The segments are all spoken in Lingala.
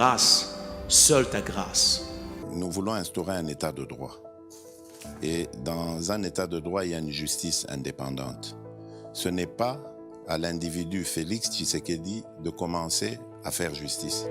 grâce, seule ta grâce. Nous voulons instaurer un état de droit. Et dans un état de droit, il y a une justice indépendante. Ce n'est pas à l'individu Félix Tshisekedi de commencer à faire justice.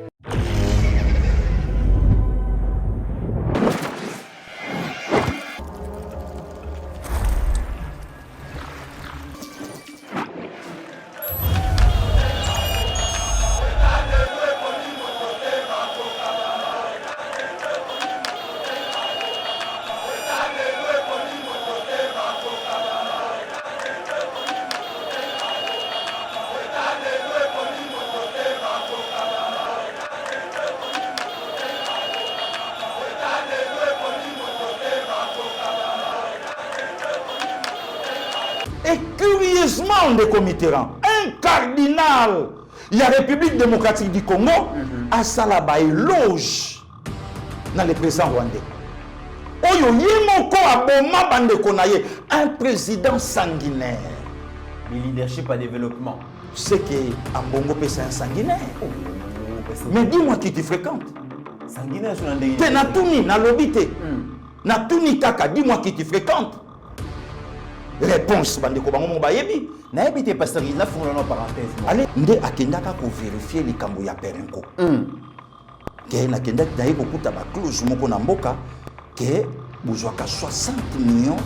Et curieusement, de Mitterrand, un cardinal, il y a la République démocratique du Congo, à Salaba éloge dans le président rwandais. Oyo yemoko aboma bande konaye, un président sanguinaire. Le leadership à développement. C'est que Ambongo c'est un sanguinaire. Mais dis-moi qui tu fréquentes. Sanguinaire sur l'endroit. T'es Natuni, Nalobite. Natuni Kaka, dis-moi qui tu fréquentes. Réponse, bande ko bango mobayebi. Na habité pasteur, il a fait une parenthèse. Allez, nde akendaka ko vérifier les kambo ya perenko. Que nakendaki daye ko kuta ba clause moko na mboka que bozwaka 60 millions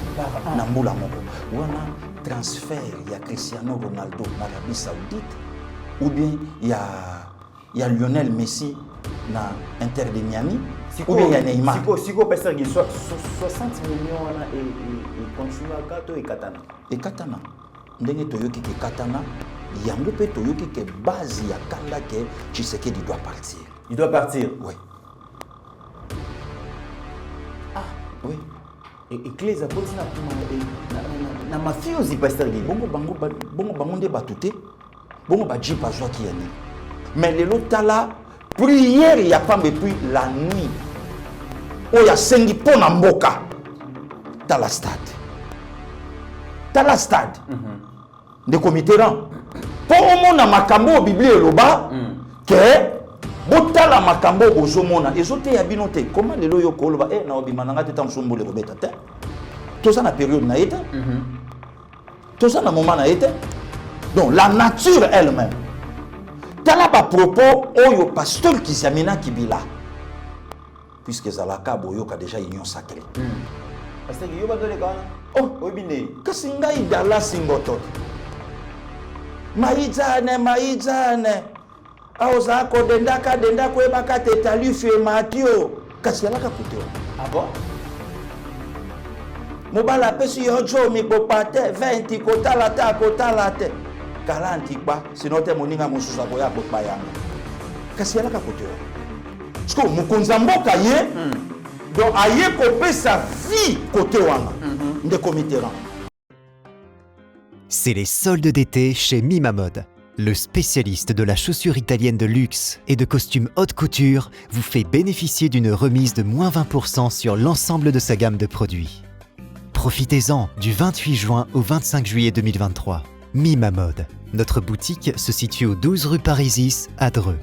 na mbula moko. Wana transfert ya Cristiano Ronaldo na Arabie Saoudite ou bien il y a Lionel Messi na Inter de Miami ou bien il y a Neymar. Siko pasteur, 60 millions et continue à Kato et Katana. Et Katana. Ndenge toyoki ke Katana, yango pe toyoki ke base ya kanda ke Tshisekedi doit partir. Il doit partir. Oui. Ah, oui. Et clés à poser na mafiosi pasteur. Bongo bango nde batute. Bongo ba jipa zwa ki yani. Mais lelo tala prière ya femme depuis la nuit. Oya sengi pona mboka. Tala stade. Tala stade. De Mitterrand. Pour omona makambo Bible eloba que botala makambo bozomona ezote ya binote. Comment lelo yo koloba na obimananga te tamsombo le robeta te. Tout ça na période na été. Tout ça na moment na été. Donc la nature elle-même. Tala ba propos oyo pasteur Kizamina Kibila. Puisque Zalaka boyoka déjà union sacrée. Parce que yo ba dole kana. Oh, obine. Kasi ngai dala singoto. Maizane. Aoza ko dendaka ebaka tetalifu e Mathieu. Kasi alaka kuteo. Ah bon? Mobala pesi yojo mi popate 20 kotala te. 40 ba sinon te moninga mususa boya bopayanga. Kasi alaka kuteo. Sko mukonza mboka ye. Donc aye kopé sa vie côté wana. Ndeko Mitterrand. C'est les soldes d'été chez Mima Mode. Le spécialiste de la chaussure italienne de luxe et de costumes haute couture vous fait bénéficier d'une remise de moins 20% sur l'ensemble de sa gamme de produits. Profitez-en du 28 juin au 25 juillet 2023. Mima Mode. Notre boutique se situe au 12 rue Parisis à Dreux.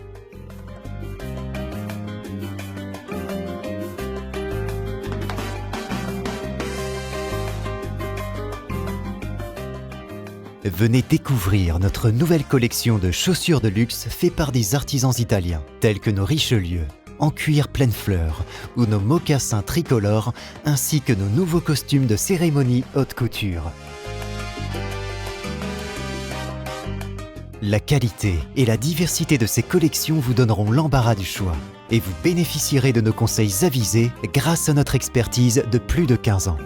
Venez découvrir notre nouvelle collection de chaussures de luxe faite par des artisans italiens, tels que nos Richelieu, en cuir pleine fleur, ou nos mocassins tricolores, ainsi que nos nouveaux costumes de cérémonie haute couture. La qualité et la diversité de ces collections vous donneront l'embarras du choix, et vous bénéficierez de nos conseils avisés grâce à notre expertise de plus de 15 ans.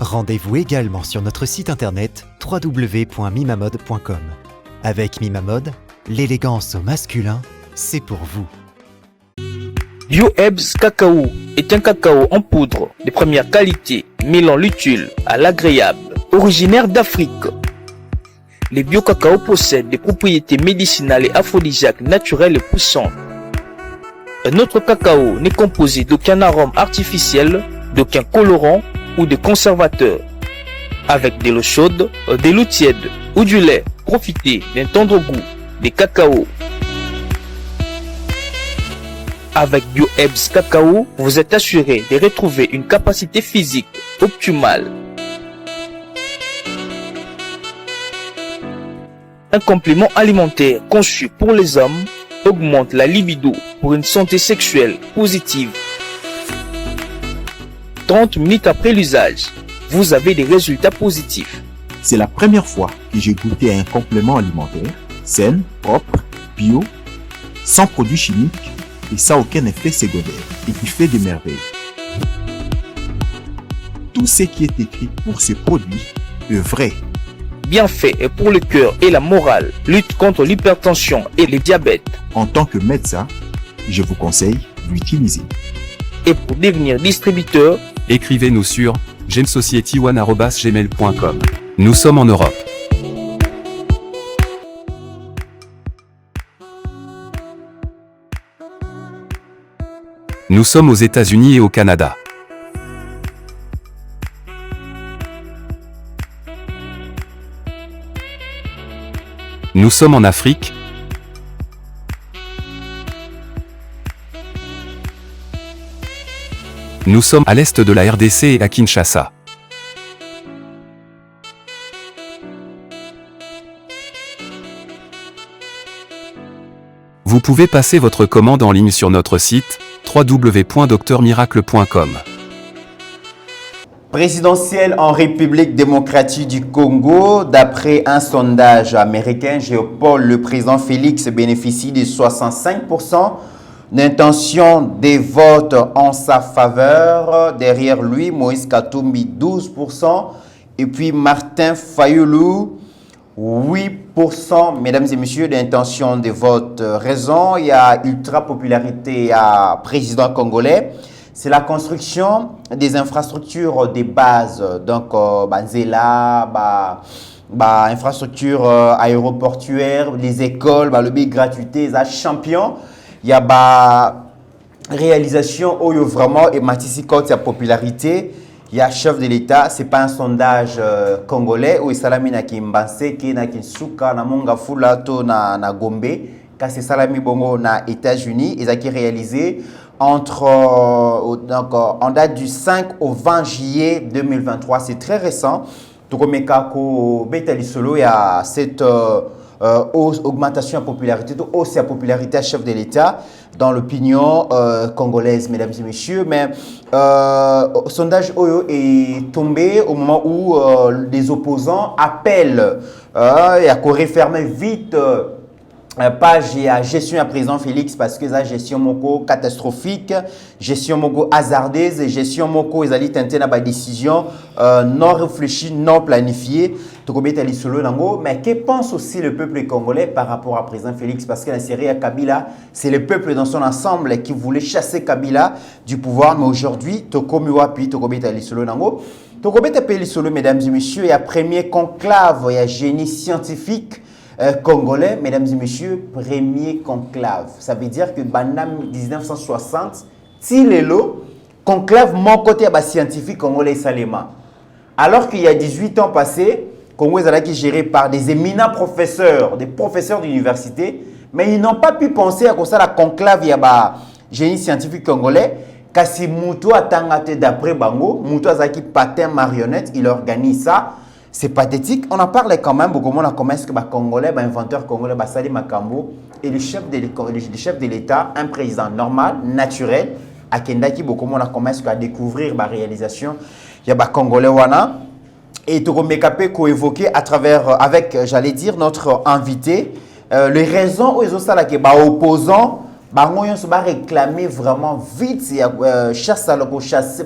Rendez-vous également sur notre site internet www.mimamode.com. Avec Mima Mode, l'élégance au masculin, c'est pour vous. BioHerbs Cacao est un cacao en poudre de première qualité, mêlant l'utile à l'agréable, originaire d'Afrique. Le bio-cacao possède des propriétés médicinales et aphrodisiaques naturelles et puissantes. Notre cacao n'est composé d'aucun arôme artificiel, d'aucun colorant ou de conservateur. Avec de l'eau chaude, de l'eau tiède ou du lait, profitez d'un tendre goût de cacao. Avec BioHerbs Cacao, vous êtes assuré de retrouver une capacité physique optimale. Un complément alimentaire conçu pour les hommes augmente la libido pour une santé sexuelle positive. 30 minutes après l'usage, vous avez des résultats positifs. C'est la première fois que j'ai goûté à un complément alimentaire sain, propre, bio, sans produits chimiques et sans aucun effet secondaire et qui fait des merveilles. Tout ce qui est écrit pour ce produit est vrai. Bien fait et pour le cœur et la morale, lutte contre l'hypertension et le diabète. En tant que médecin, je vous conseille d'utiliser. Et pour devenir distributeur, écrivez-nous sur gemsociety1@gmail.com. Nous sommes en Europe. Nous sommes aux États-Unis et au Canada. Nous sommes en Afrique. Nous sommes à l'est de la RDC et à Kinshasa. Vous pouvez passer votre commande en ligne sur notre site www.docteurmiracle.com. Présidentielle en République démocratique du Congo, d'après un sondage américain, Géopol, le président Félix bénéficie de 65% d'intention des votes en sa faveur. Derrière lui, Moïse Katumbi, 12%. Et puis Martin Fayulu, 8%. Mesdames et messieurs, d'intention des votes. Raison, il y a ultra popularité à président congolais. C'est la construction des infrastructures de base, donc Banzela, infrastructures aéroportuaires, les écoles, le big gratuité, les champions. Il y a réalisation où vraiment et Matissi Kote, sa popularité. Il y a chef de l'État, ce n'est pas un sondage congolais où il salami na Kimbanse, qui na Kinsuka, na Mongafula, to na Gombe, car c'est salami bongo na États-Unis, ils ont réalisé entre en date du 5 au 20 juillet 2023, c'est très récent. Tokomekako Betali Solo, il y a cette augmentation de popularité, hausse de popularité à chef de l'État dans l'opinion congolaise, mesdames et messieurs. Mais le sondage Oyo est tombé au moment où les opposants appellent à refermer vite page à gestion à président Félix parce que la gestion moko catastrophique, gestion moko hasardeuse, gestion moko ils allaient tenter na décision non réfléchie, non planifiée. Mais que pense aussi le peuple congolais par rapport à président Félix parce que la série à Kabila, c'est le peuple dans son ensemble qui voulait chasser Kabila du pouvoir, mais aujourd'hui Tokomi Wapi, Tokobeta Lisolo Nango, Tokobeta Lisolo, mesdames et messieurs, il y a premier conclave, il y a génie scientifique congolais, mesdames et messieurs, premier conclave. Ça veut dire que Banam 1960, Tilelo, conclave mon côté à scientifique congolais Salema. Alors qu'il y a 18 ans passés, Congo est géré par des éminents professeurs, des professeurs d'université, mais ils n'ont pas pu penser à ça la conclave il y a génie scientifique congolais. Kasi Moutou a tangate d'après Bango, Moutou a qui patin marionnette, il organise ça. C'est pathétique. On en parlait quand même beaucoup. On a commencé que les Congolais, les inventeurs congolais, Sali Makambo et le chef de l'État, un président normal, naturel, à Kendaki, beaucoup on a commencé à découvrir la réalisation. Il y a des Congolais wana et tout Mekapé qu'on évoqué à travers avec, j'allais dire, notre invité. Les raisons où ils ont ça là que les opposants, ils se réclamer vraiment vite. Chasse à chasser,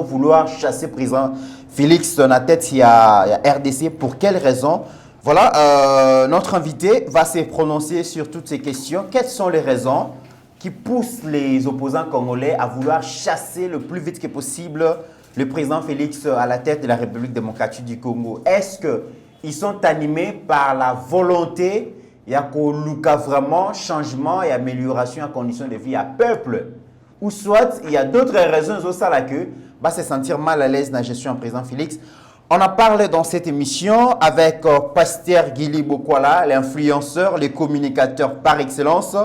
vouloir chasser président Félix dans la tête, il y a RDC. Pour quelles raisons? Voilà, notre invité va se prononcer sur toutes ces questions. Quelles sont les raisons qui pousse les opposants congolais à vouloir chasser le plus vite que possible le président Félix à la tête de la République démocratique du Congo? Est-ce qu'ils sont animés par la volonté il y a vraiment changement et amélioration en conditions de vie à peuple? Ou soit il y a d'autres raisons au ça que va se sentir mal à l'aise dans la gestion du président Félix? On en parle dans cette émission avec Pasteur Guili Bokwala, l'influenceur, le communicateur par excellence.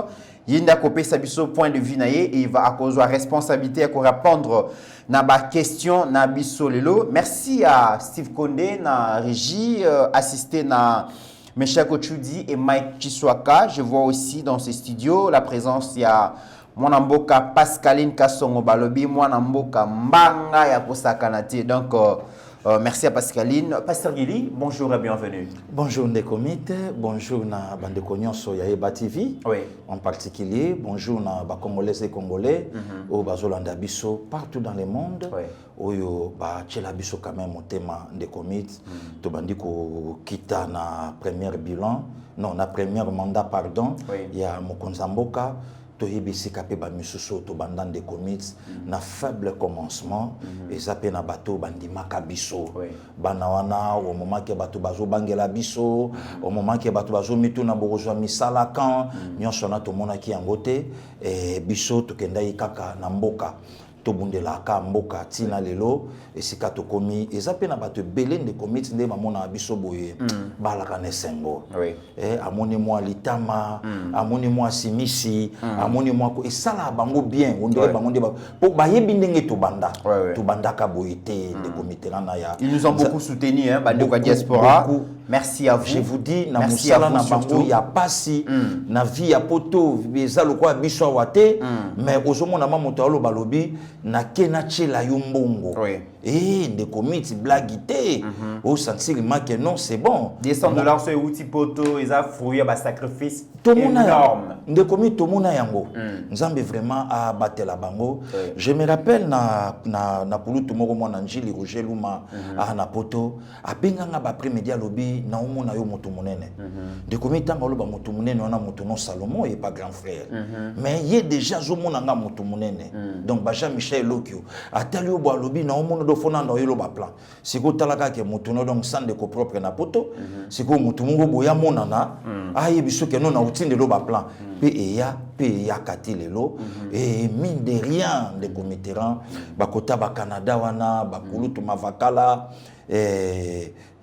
Il a copié sa point de vue et il va avoir la responsabilité à répondre à la question na biso lelo. Merci à Steve Condé, na régie, assisté na Mesha Kochudi et Mike Chiswaka. Je vois aussi dans ces studios la présence de Mwanamboka Pascaline Kassongo Balobi, Mwanamboka Mbanga ya Kosakanate. Donc, merci à Pascaline. Pasteur Guili, bonjour et bienvenue. Bonjour Ndekomit, bonjour na Bandeko Nyonso ya Eba TV. Oui. En particulier, bonjour na ba Congolais et Congolais, au Bazolanda Biso partout dans le monde. Oui. Oyo ba Tchela Biso quand même au thème Ndekomit. To bandiko kita na premier bilan, non na premier mandat pardon. Oui. Il y a Mokonzamboka. Toyebisi kapé ba misuso to bandan de commits na faible commencement et zape na bateau bandimaka biso bana wana au moment que bateau bazo bangela biso au moment que bateau bazo mitu na bokozwa misala kan nyonso na to mona ki yangote et biso to kenda kaka na mboka to bundela ka mboka tina lelo esika to komi ezape na bateau belende commits nde mamona biso boye balaka ne sengo amoni moi litama amoni moi simisi amoni moi ko esala bango bien on dirait bango ndeba po bayebi ndenge to banda to bandaka boyete de comité na ya ils nous ont beaucoup soutenu hein bandeko diaspora. Merci à vous. Je vous dis na musala na bango ya pasi na vie ya poto beza lokwa biso wate mais ozomona mamoto alo balobi na kena chela yombongo de comité blaguité au sentir que non c'est bon $100 sur outil poto ils a fouillé ba sacrifice énorme de comité to mona yango nzambe vraiment a batela bango. Je me rappelle na pulutu moko mona njili Roger Luma na poto abenganga ba après-midi alobi na omona yo moto munene de comité tanga loba moto munene wana moto non Salomon et pas grand frère mais il est déjà zo mona nga moto munene donc ba Jean-Michel Lokio atali obo alobi na omona do fona ndo yelo ba plan siko talaka ke moto no donc sans de ko propre na poto siko moto mungo boya mona na aye biso ke no na utinde lo ba plan pe ya kati lelo et mine de rien de comitéran bakota ba Canada wana bakulutu mavakala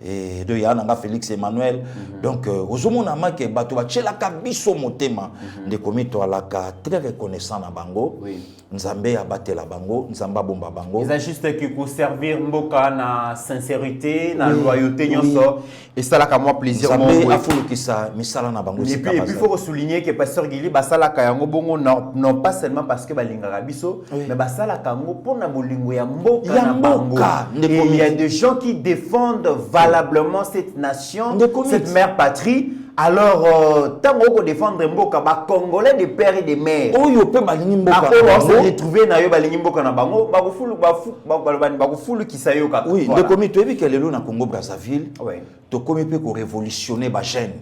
de Yananga Félix Emmanuel donc ozomona make bato ba chelaka biso motema de komito alaka très reconnaissant na bango nzambe abatela bango nzamba bomba bango ils ont juste que pour servir mboka na sincérité na loyauté nyonso et ça là ka moi plaisir nzambe afulukisa misala na bango et puis il faut souligner que pasteur Guili basala ka yango bongo non pas seulement parce que balingaka biso mais basala ka ngo pona bolingo ya mboka na bango et il y a des gens qui défendent valablement cette nation cette mère patrie. Alors, tant qu'on défend Mboka, ba Congolais de père et de mère. Oh, yo peut balingi Mboka. Après, on s'est retrouvé na yo balingi Mboka na bango, ba fulu qui sayo ka. Oui, de komi to ebi kelelo na Congo Brazzaville. Oui. To komi pe ko révolutionner ba jeune.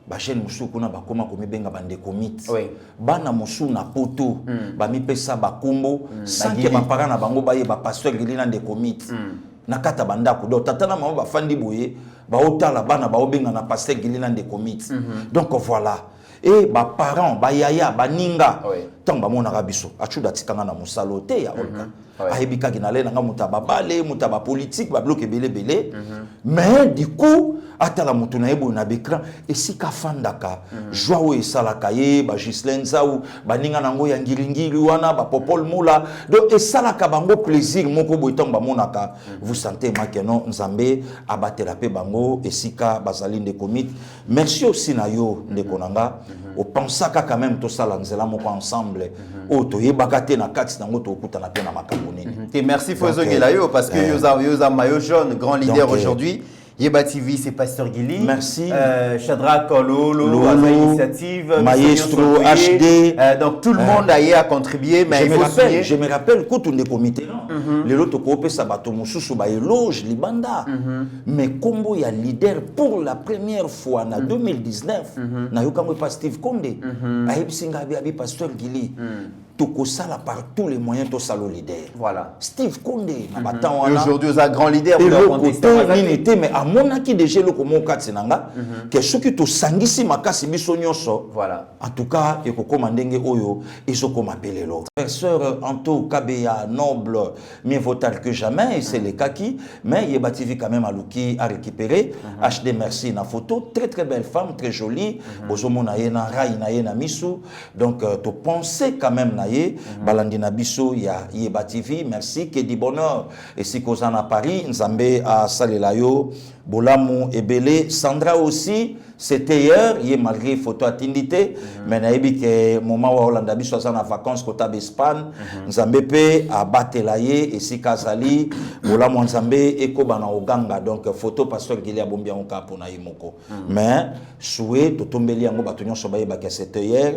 Ba jeune musu kuna ba koma komi benga bande komit. Oui. Bana musu na poto, ba mi pesa ba kombo, sans que ba parents na bango ba ye ba pasteur Guili na de komit. Nakata bandako do tata na mama bafandi boye ba otala bana ba obenga na pasteur Guili na de commit donc voilà et ba parents ba yaya ba ninga tant ba mona rabiso achuda tikanga na musalo te ya olka ayebika kinale na mutaba bale mutaba politique ba bloquer belé mais du coup atala mutu na yebo na bekran esika fandaka joie esalaka ye ba Gislaine Nzau ba ninga nango ya ngiringiri wana ba Popol Moula donc esalaka bango plaisir moko boitonga ba monaka vous sentez makeno nzambe abatela pe bango esika bazali de commit merci aussi na yo ndeko nanga o pensaka quand même to sala nzela moko ensemble o to yebaka te na kati nango to okutana pe na makambo nini et merci Fozo Ngelayo parce que yoza maillot jaune grand leader aujourd'hui. Yeba TV, c'est Pasteur Guili. Merci. Shadrach Lolo, Lolo, Initiative, Maestro, HD. Donc tout le monde a contribué, mais je me rappelle quand on est comité, les autres coopés sabato mususu ba éloge libanda. Mais combo ya leader pour la première fois en 2019, na yokamwe pas Steve Condé, aibsinga abi Pasteur Guili. Toko sala par tous les moyens to salo leader. Voilà. Steve Condé na Et aujourd'hui aux grands leaders pour le contester mais à mon aki déjà le komo katsinanga que ceux qui to sangisi makasi biso nyonso. Voilà. En tout cas et ko komandenge oyo iso ko mapelelo. Professeur Anto Kabeya noble mieux vaut tard que jamais et c'est le cas qui mais Yeba TV quand même aluki a récupéré HD merci na photo très belle femme très jolie bozomona ye na rai na ye na misu donc to penser quand même Balandina biso ya Yeba TV merci que du bonheur et si kozana Paris Nzambe a salelayo Bolamu Ebele Sandra aussi c'était hier hier malgré photo atindité mais naebi que moment wa Hollanda biso za na vacances kota Espagne Nzambe pe a batelaye et si kazali Bolamu Nzambe eko bana oganga donc photo pasteur Gilia Bombia onka pona yimoko mais souhait totombeli yango batonyo so bayeba que c'était hier.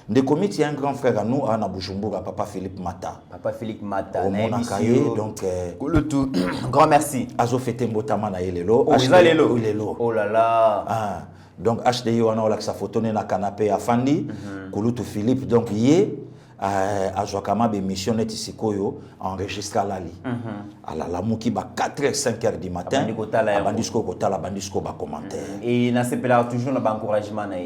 De comité, il y a un grand frère à nous, à Bujumbura, Papa Philippe Mata. Papa Philippe Mata, donc, grand merci. Azo fete mbotama na yelelo. Oh là là. Ah, donc HDI, on a sa photo na canapé à Fandi. Kulutu Philippe, donc yé. Azwakama be mission net isikoyo enregistre lali ala la muki ba 4h 5h du matin abandisko kotala bandisko ba commentaire et na sepela toujours na ba encouragement na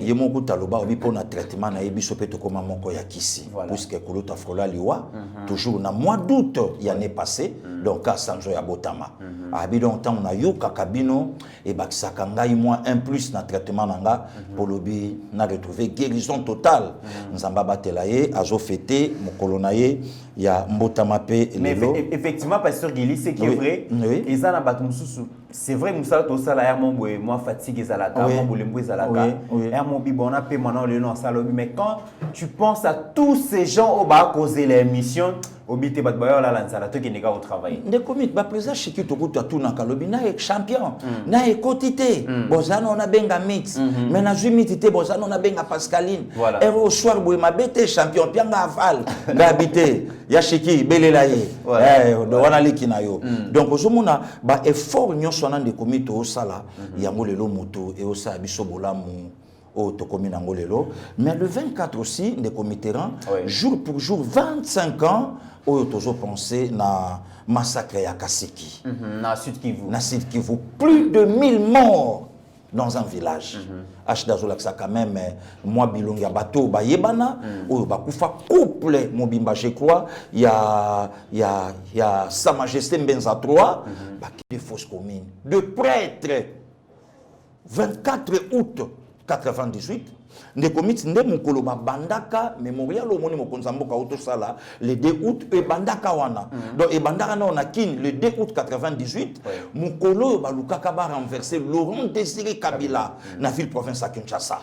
yemo kutaloba obi pona traitement na biso peto koma moko ya kisi puisque kuluta frola liwa toujours na mois d'août y année passée donc à Sanjo ya Botama abi donc tant na yoka kabino et bakisaka ngai moins 1 plus na traitement nanga pour lobi na retrouver guérison totale nzamba telaye azo fêté mokolo na ye ya mbotama pe lelo. Mais effectivement pasteur Guili c'est qui est vrai et ça na batu mususu c'est vrai musala to sala ya mombo moi fatigue ezalaka mombo lembo ezalaka ya mombi bona pe maintenant le nom salobi mais quand tu penses à tous ces gens au bas causer l'émission obité bat bayo la lansala to kineka au travail de commit ba président chiki to kuta tout na kalobi na champion na ekotité bozano na benga mix mais na jumitité bozano na benga Pascaline et au soir boy ma bête champion pianga aval d'habiter ya chiki belelaye do wana likina yo donc ozomona ba effort nyonso na de commit to sala yango lelo moto et osa biso bolamu au Tokomi Nangolelo, mais le 24 aussi, des comités jour pour jour, 25 ans, au Tozo pensé na massacre à Kasiki. Na Sud Kivu. Na Sud Kivu. Plus de 1000 morts dans un village. H quand même, moi, Bilong ya bateau, ba yebana, ou ba kufa couple, mobimba, je crois, il y a Sa Majesté Mbenza 3, bah, qui est fausse commune. De prêtres, 24 août 98, ne commit nde mukolo bandaka mémorial au moni mokonzamboka auto sala le 2 août et bandaka wana donc et bandaka na on a kin le 2 août 98 mukolo balukaka ba renverser Laurent Désiré Kabila na ville province à Kinshasa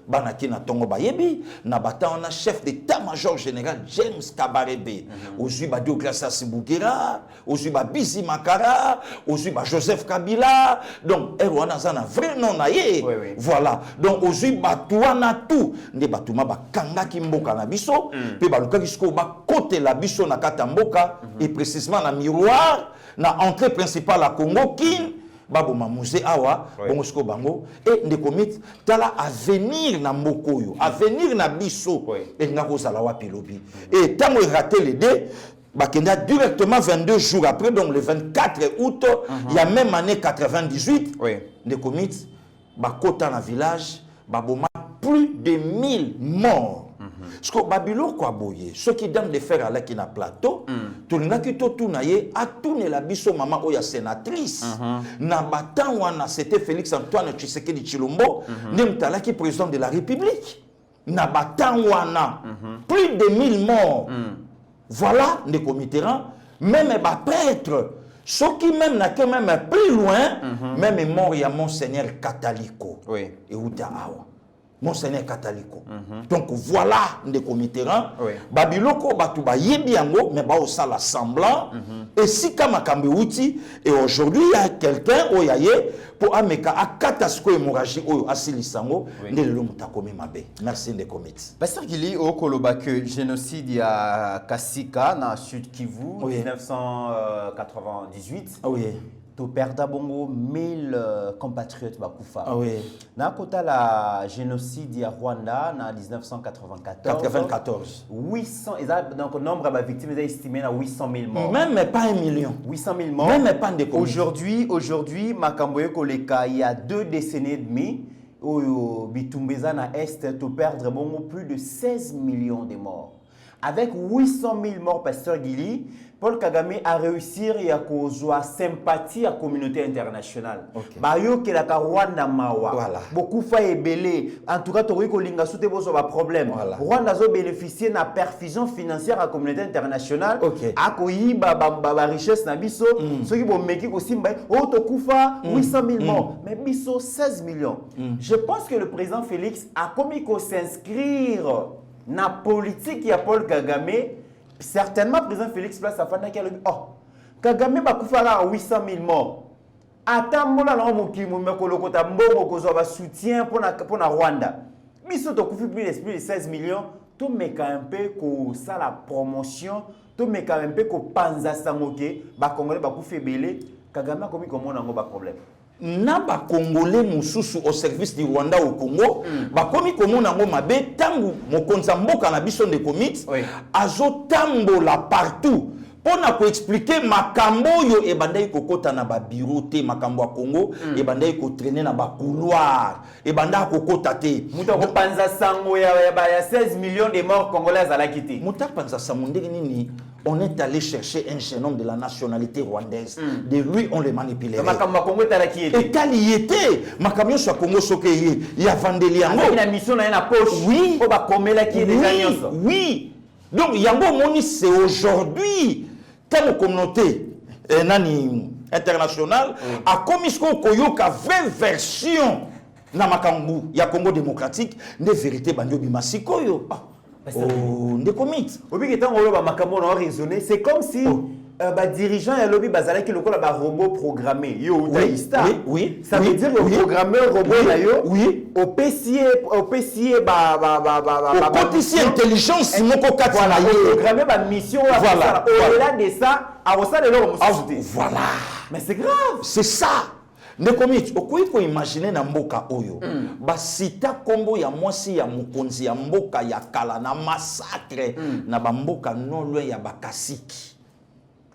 bana kina tongo bayebi na bata on a chef d'état-major général James Kabarebe ozui ba Deogratias Sibugera ozui ba Bizi Makara ozui ba Joseph Kabila donc erwana zana vrai nom na ye voilà donc ozui ba tuana tout nde batuma bakanga ki mboka na biso pe baluka kisko ba côté la biso na kata mboka et précisément na miroir na entrée principale à Congo Kin babo mamuse awa bongo sko bango et nde komit tala avenir na mbokoyo avenir na biso et ngako sala wa pilobi et tango raté les deux bakenda directement 22 jours après donc le 24 août il y a même année 98 nde komit bakota na village baboma plus de 1000 morts. Parce que Babylone quoi boye, ceux qui donnent des fers à la qui na plateau, tout le monde qui tout naie a tourné la biso maman oya sénatrice. Na batan wana c'était Félix Antoine Tshisekedi Tshilombo, nemtala qui président de la République. Na batan wana plus de 1000 morts. Voilà les comitéran, même les prêtres. Ceux qui même n'a que même plus loin, même est mort il y a Monseigneur Catalico. Et Outa Awa. Monseigneur Kataliko. Donc voilà ndeko Mitterrand. Oui. Babiloko batuba yebiango mais ba osala semblant. Et si kamakambe outi et aujourd'hui il y a quelqu'un oyaye pour ameka akatasko hémorragie oyo asilisango ndelo mutakomi mabe. Merci ndeko Miti. Pasteur Gili okoloba que génocide ya Kasika na Sud Kivu 1998. Ah oui. To perda bongo 1000 compatriotes bakufa. Ah oui. Na kota la génocide ya Rwanda na 1994. 94. 800 donc nombre de victimes est estimé à 800 000 morts. Même pas 1 million. 800 000 morts. Même pas de Aujourd'hui, Makamboye Koleka, il y a 2 décennies et demie, au Bitumbeza na Est, to perdre bongo plus de 16 millions de morts. Avec 800 000 morts, Pasteur Gili, Paul Kagame a réussi à causer sympathie à la communauté internationale. Bayo ke la Rwanda mawa. Voilà. Beaucoup fa belé. En tout cas, tori ko linga soute bozo ba problème. Voilà. Rwanda zo bénéficier na perfusion financière à la communauté internationale. A koyi ba richesse na biso. Ceux qui vont meki ko simba o to kufa 800 000 morts. Mais biso 16 millions. Je pense que le président Félix a commis qu'on s'inscrire na politique ya Paul Kagame. Certainement, le président Félix Place a fait Kagame va faire 800 000 morts. Attends, moi, là, on a soutien pour la Rwanda. Mais si on a plus de 16 millions, tout met quand même peu que ça la promotion, tout met quand même peu que Panza Samoke, bah Congolais va faire belé. Kagame a commis comment on a un problème. Na ba Congolais mususu au service du Rwanda au Congo ba komi komo na ngoma be tangu mokonza mboka na biso de commit azo tambola partout pona ko expliquer makambo yo e bandai kokota na ba bureau te makambo ya Congo e bandai ko traîner na ba couloir e banda kokota te muta ko panza sango ya 16 millions de morts congolais à la quitter muta panza sango ndenge nini. On est allé chercher un jeune homme de la nationalité rwandaise. De lui, on le manipulerait. Et quand il était, Makamio soit Congo Soke, il y a Vandeliango. Il y a une mission dans la poche. Oui. Oui. Oui. Donc, Yango Moni, c'est aujourd'hui, quand la communauté internationale a commis ce qu'on a 20 versions dans Makambu, il y a Congo démocratique, des vérités, Bandio Bimasiko. Oh, des commits. C'est comme si dirigeant et lobby bazala qui le robot programmé. Oui. Ça veut dire que programmeur robot au PC intelligence voilà programmer ma mission voilà au-delà de ça à voilà. Mais c'est grave. C'est ça. Nekomit, okoyi ko imaginer na mboka oyo. Ba sita kombo ya mwasi ya mukonzi ya mboka ya kala na massacre na ba mboka non loin ya bakasiki.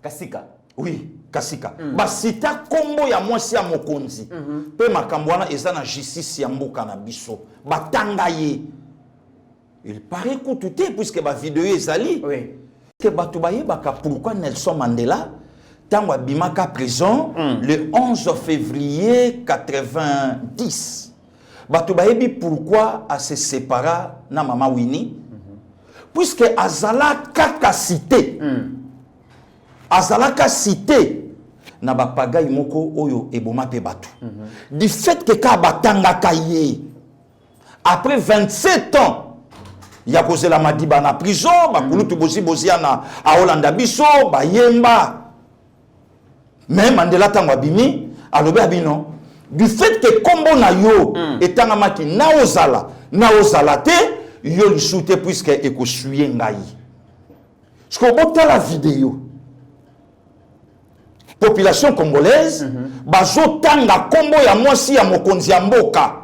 Kasika. Oui, Kasika. Ba sita kombo ya mwasi ya mukonzi. Pe makambo wana eza na justice ya mboka na biso. Batanga ye. Il paraît que tout est puisque ba vidéo ezali. Oui. Que batu baye baka pourquoi Nelson Mandela Tango Bimaka prison le 11 février 90. Batoubayebi pourquoi a se séparé na Mama Winnie puisque Azala kaka cité. Azala ka cité na bapagayi moko oyo eboma pe batu. Du fait que ka batanga kaye après 27 ans il y a causé la Madiba na prison, bakulutu bosi bosiana a Hollanda biso, bayemba. Mais Mandela tangwa bimi alobi abino du fait que kombo na yo etanga maki na ozala te yo lisute puisque ekosuye ngai. Parce que bota la vidéo population congolaise bazo tanga kombo ya mwasi ya mokonzi ya mboka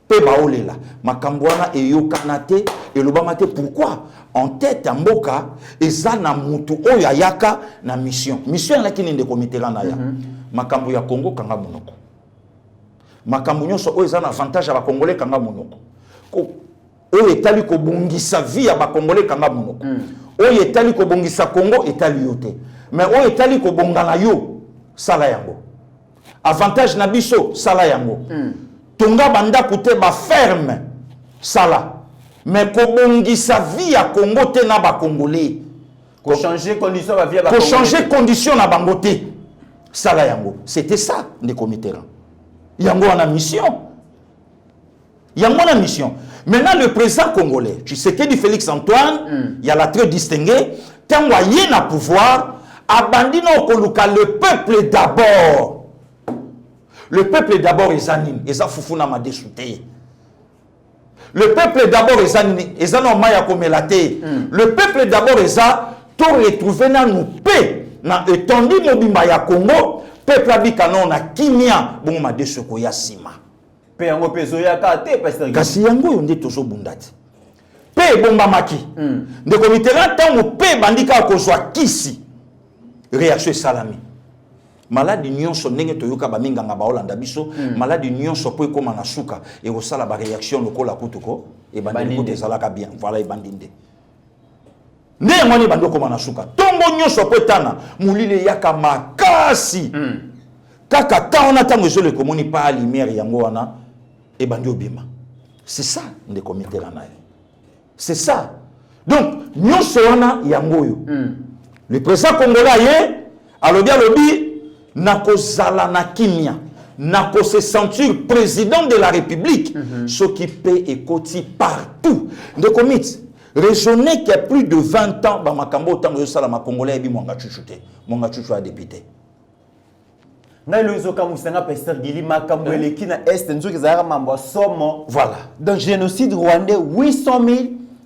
pe baolela makambo wana eyokana te elobama te pourquoi en tête ya mboka eza na mutu oyo ayaka na mission elaki nini ndeko Mitterrand na ya makambo ya Congo kanga monoko makambo nyonso oyo eza na avantage ya bakongolais kanga monoko oyo etali kobongisa vie ya bakongolais kanga monoko oyo etali kobongisa Congo etali yo te mais oyo etali kobongana yo sala yango avantage na biso sala yango tonga banda kute ba ferme sala mais kobongisa vie ya Congo te na ba congolais ko changer condition ba vie ya ba congolais ko changer condition na bango te sala yango c'était ça ndeko Mitterrand yango wana mission Il y a mon mission. Maintenant, le président congolais, tu sais que du Félix Antoine, il y a la très distinguée, tant qu'il y a pouvoir, abandonne le peuple d'abord. Le peuple d'abord est anime, et ça foufouna m'a dessouté. Le peuple d'abord est anime, et ça non m'a comelaté. Le peuple d'abord est ça, tout retrouvé dans nous paix, dans étendu mobimba ya Congo, peuple abikanon na kimia, bon m'a dessouko ya sima. Pe yango peso ya kate pasteur. Kasi yango yonde tozo bundati. Pe bomba maki. De comité tango pe bandika kozwa kisi. Réaction salami. Malade nyonso ndenge toyoka ba minganga ba Holanda biso, malade nyonso po ekoma na suka e osala ba réaction lokola kutuko e bandiko ezalaka bien. Voilà e bandinde. Ne ngoni bandoko koma na suka. Tongo nyonso po tana mulile yaka makasi. Kaka taona tango zo le komoni pa lumière yango wana et bandi obima. C'est ça le comité ranae. C'est ça. Donc nyonso wana yango yo. Le président congolais alobi nako zala na kimia nako se sentir président de la République ce qui paie et koti partout. De comité raisonner qu'il y a plus de 20 ans ba makambo tango yo sala ma congolais bi monga chuchute. Monga chuchu a député. Voilà. Dans le génocide rwandais, 800 000,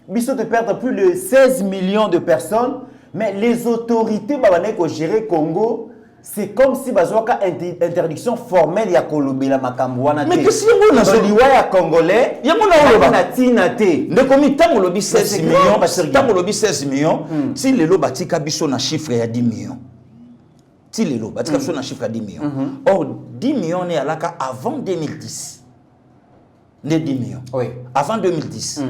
biso de perdre plus de 16 millions de personnes, mais les autorités qui gèrent Congo, c'est comme si bazwaka interdiction formelle ya kolobela makambo wana te. Mais qu'est-ce que c'est liwa ya congolais? Yamona tina te. Ne komi tango lobi 16 millions, tango lobi 16 millions, si le lo batika biso na chiffre ya 10 millions. Si le lo batika biso na chiffre ya 10 millions. Or 10 millions ne alaka avant 2010. Ne 10 millions. Oui. Avant 2010.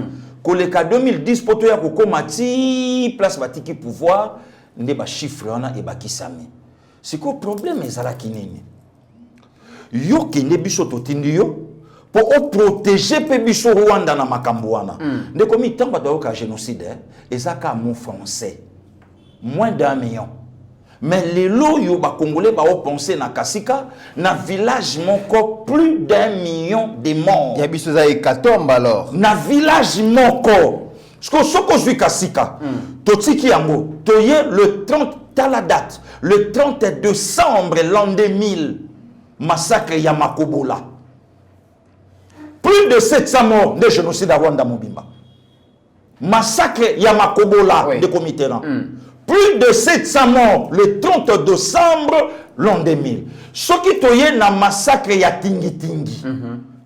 Koleka 2010 poto ya kokoma ti place batiki pouvoir ne ba chiffre wana e bakisami. C'est quoi le problème ezalaki nini? Yo kende biso totindi yo pour protéger pe biso Rwanda na makambo wana. Ndeko mi tamba do ka génocide ezaka mon français. Moins d'1 million. Mais les lots yo ba congolais ba penser na Kasika na village moko plus d'1 million de morts. Ya biso za hécatombe alors. Na village moko. Parce que soko zui Kasika. Totiki yango toye le 30 à la date, le 30 décembre l'an 2000, massacre Yamakobola. Plus de 700 morts de génocide à Rwanda Mobimba. Massacre Yamakobola de Comiteran. Plus de 700 morts le 30 décembre l'an 2000. Ce qui toye na massacre ya Tingi Tingi,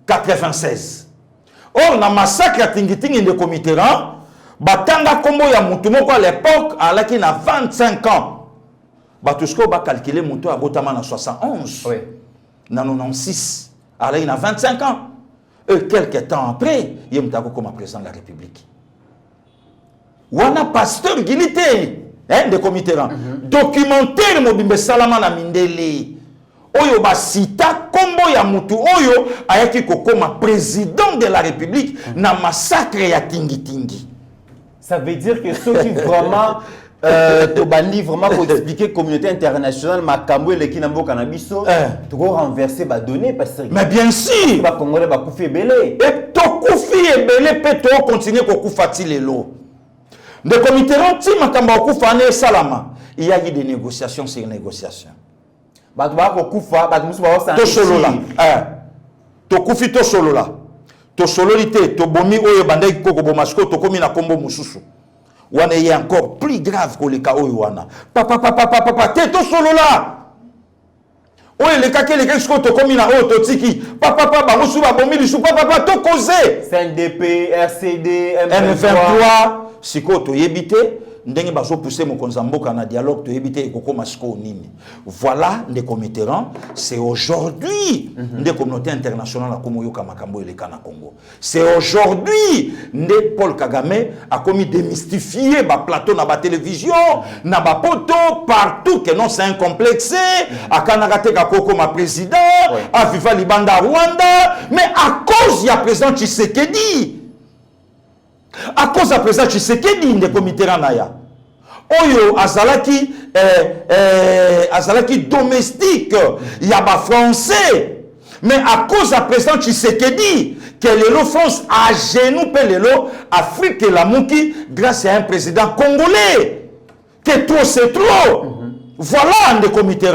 96. Or, na massacre ya Tingi Tingi de Comiteran, Batanga Kombo ya Mutumoko à l'époque, à qui a 25 ans. Batusko va calculer mon taux à Botama en 71. Oui. En 96. Alors il a 25 ans. Et quelques temps après, il y a comme président de la République. Wana pasteur Gilité, de comité. Documentaire Mobimbe Salama na Mindele. Oyo ba sita kombo ya mutu oyo ayaki kokoma président de la République na massacre ya Tingi Tingi. Ça veut dire que ceux qui vraiment Tobandi vraiment pour expliquer la communauté internationale makambo le kinambo cannabiso tu vas renverser ba données parce que mais bien sûr ba congolais ba koufi belé et to koufi belé peut to continuer ko koufati lelo de comité anti makambo koufa ne salama il y a eu des négociations sur négociations ba to ba ko koufa ba musu ba to solo là to koufi to solo là to sololité to bomi oyo bandai koko bomasko to komi na kombo mususu. Wana est encore plus grave que le cas Wana. Papa, t'es tout solo là. Oye, le cas que les gens sont comme na o totiki. Papa, bamusu ba bomi li sou papa, to causé. CNDP, RCD, M23, siko to yebite. Ndenge bazo pousser mon konzamboka na dialogue to yebite ekoko masiko nini. Voilà les comitéran, c'est aujourd'hui des communautés internationales a komo yoka makambo eleka na Congo. C'est aujourd'hui ne Paul Kagame a commis démystifier ba plateau na ba télévision, na ba poto partout que non c'est un complexe, a kanagate ka koko ma président, a viva libanda Rwanda, mais à cause ya président Tshisekedi. À cause de la président Tshisekedi de comité Ranaya. Oyo azalaki domestique, il y a pas français. Mais à cause du président Tshisekedi, que l'élo France à genoux, l'élo Afrique et la Mouki, grâce à un président congolais, que trop c'est trop. Voilà un des comités.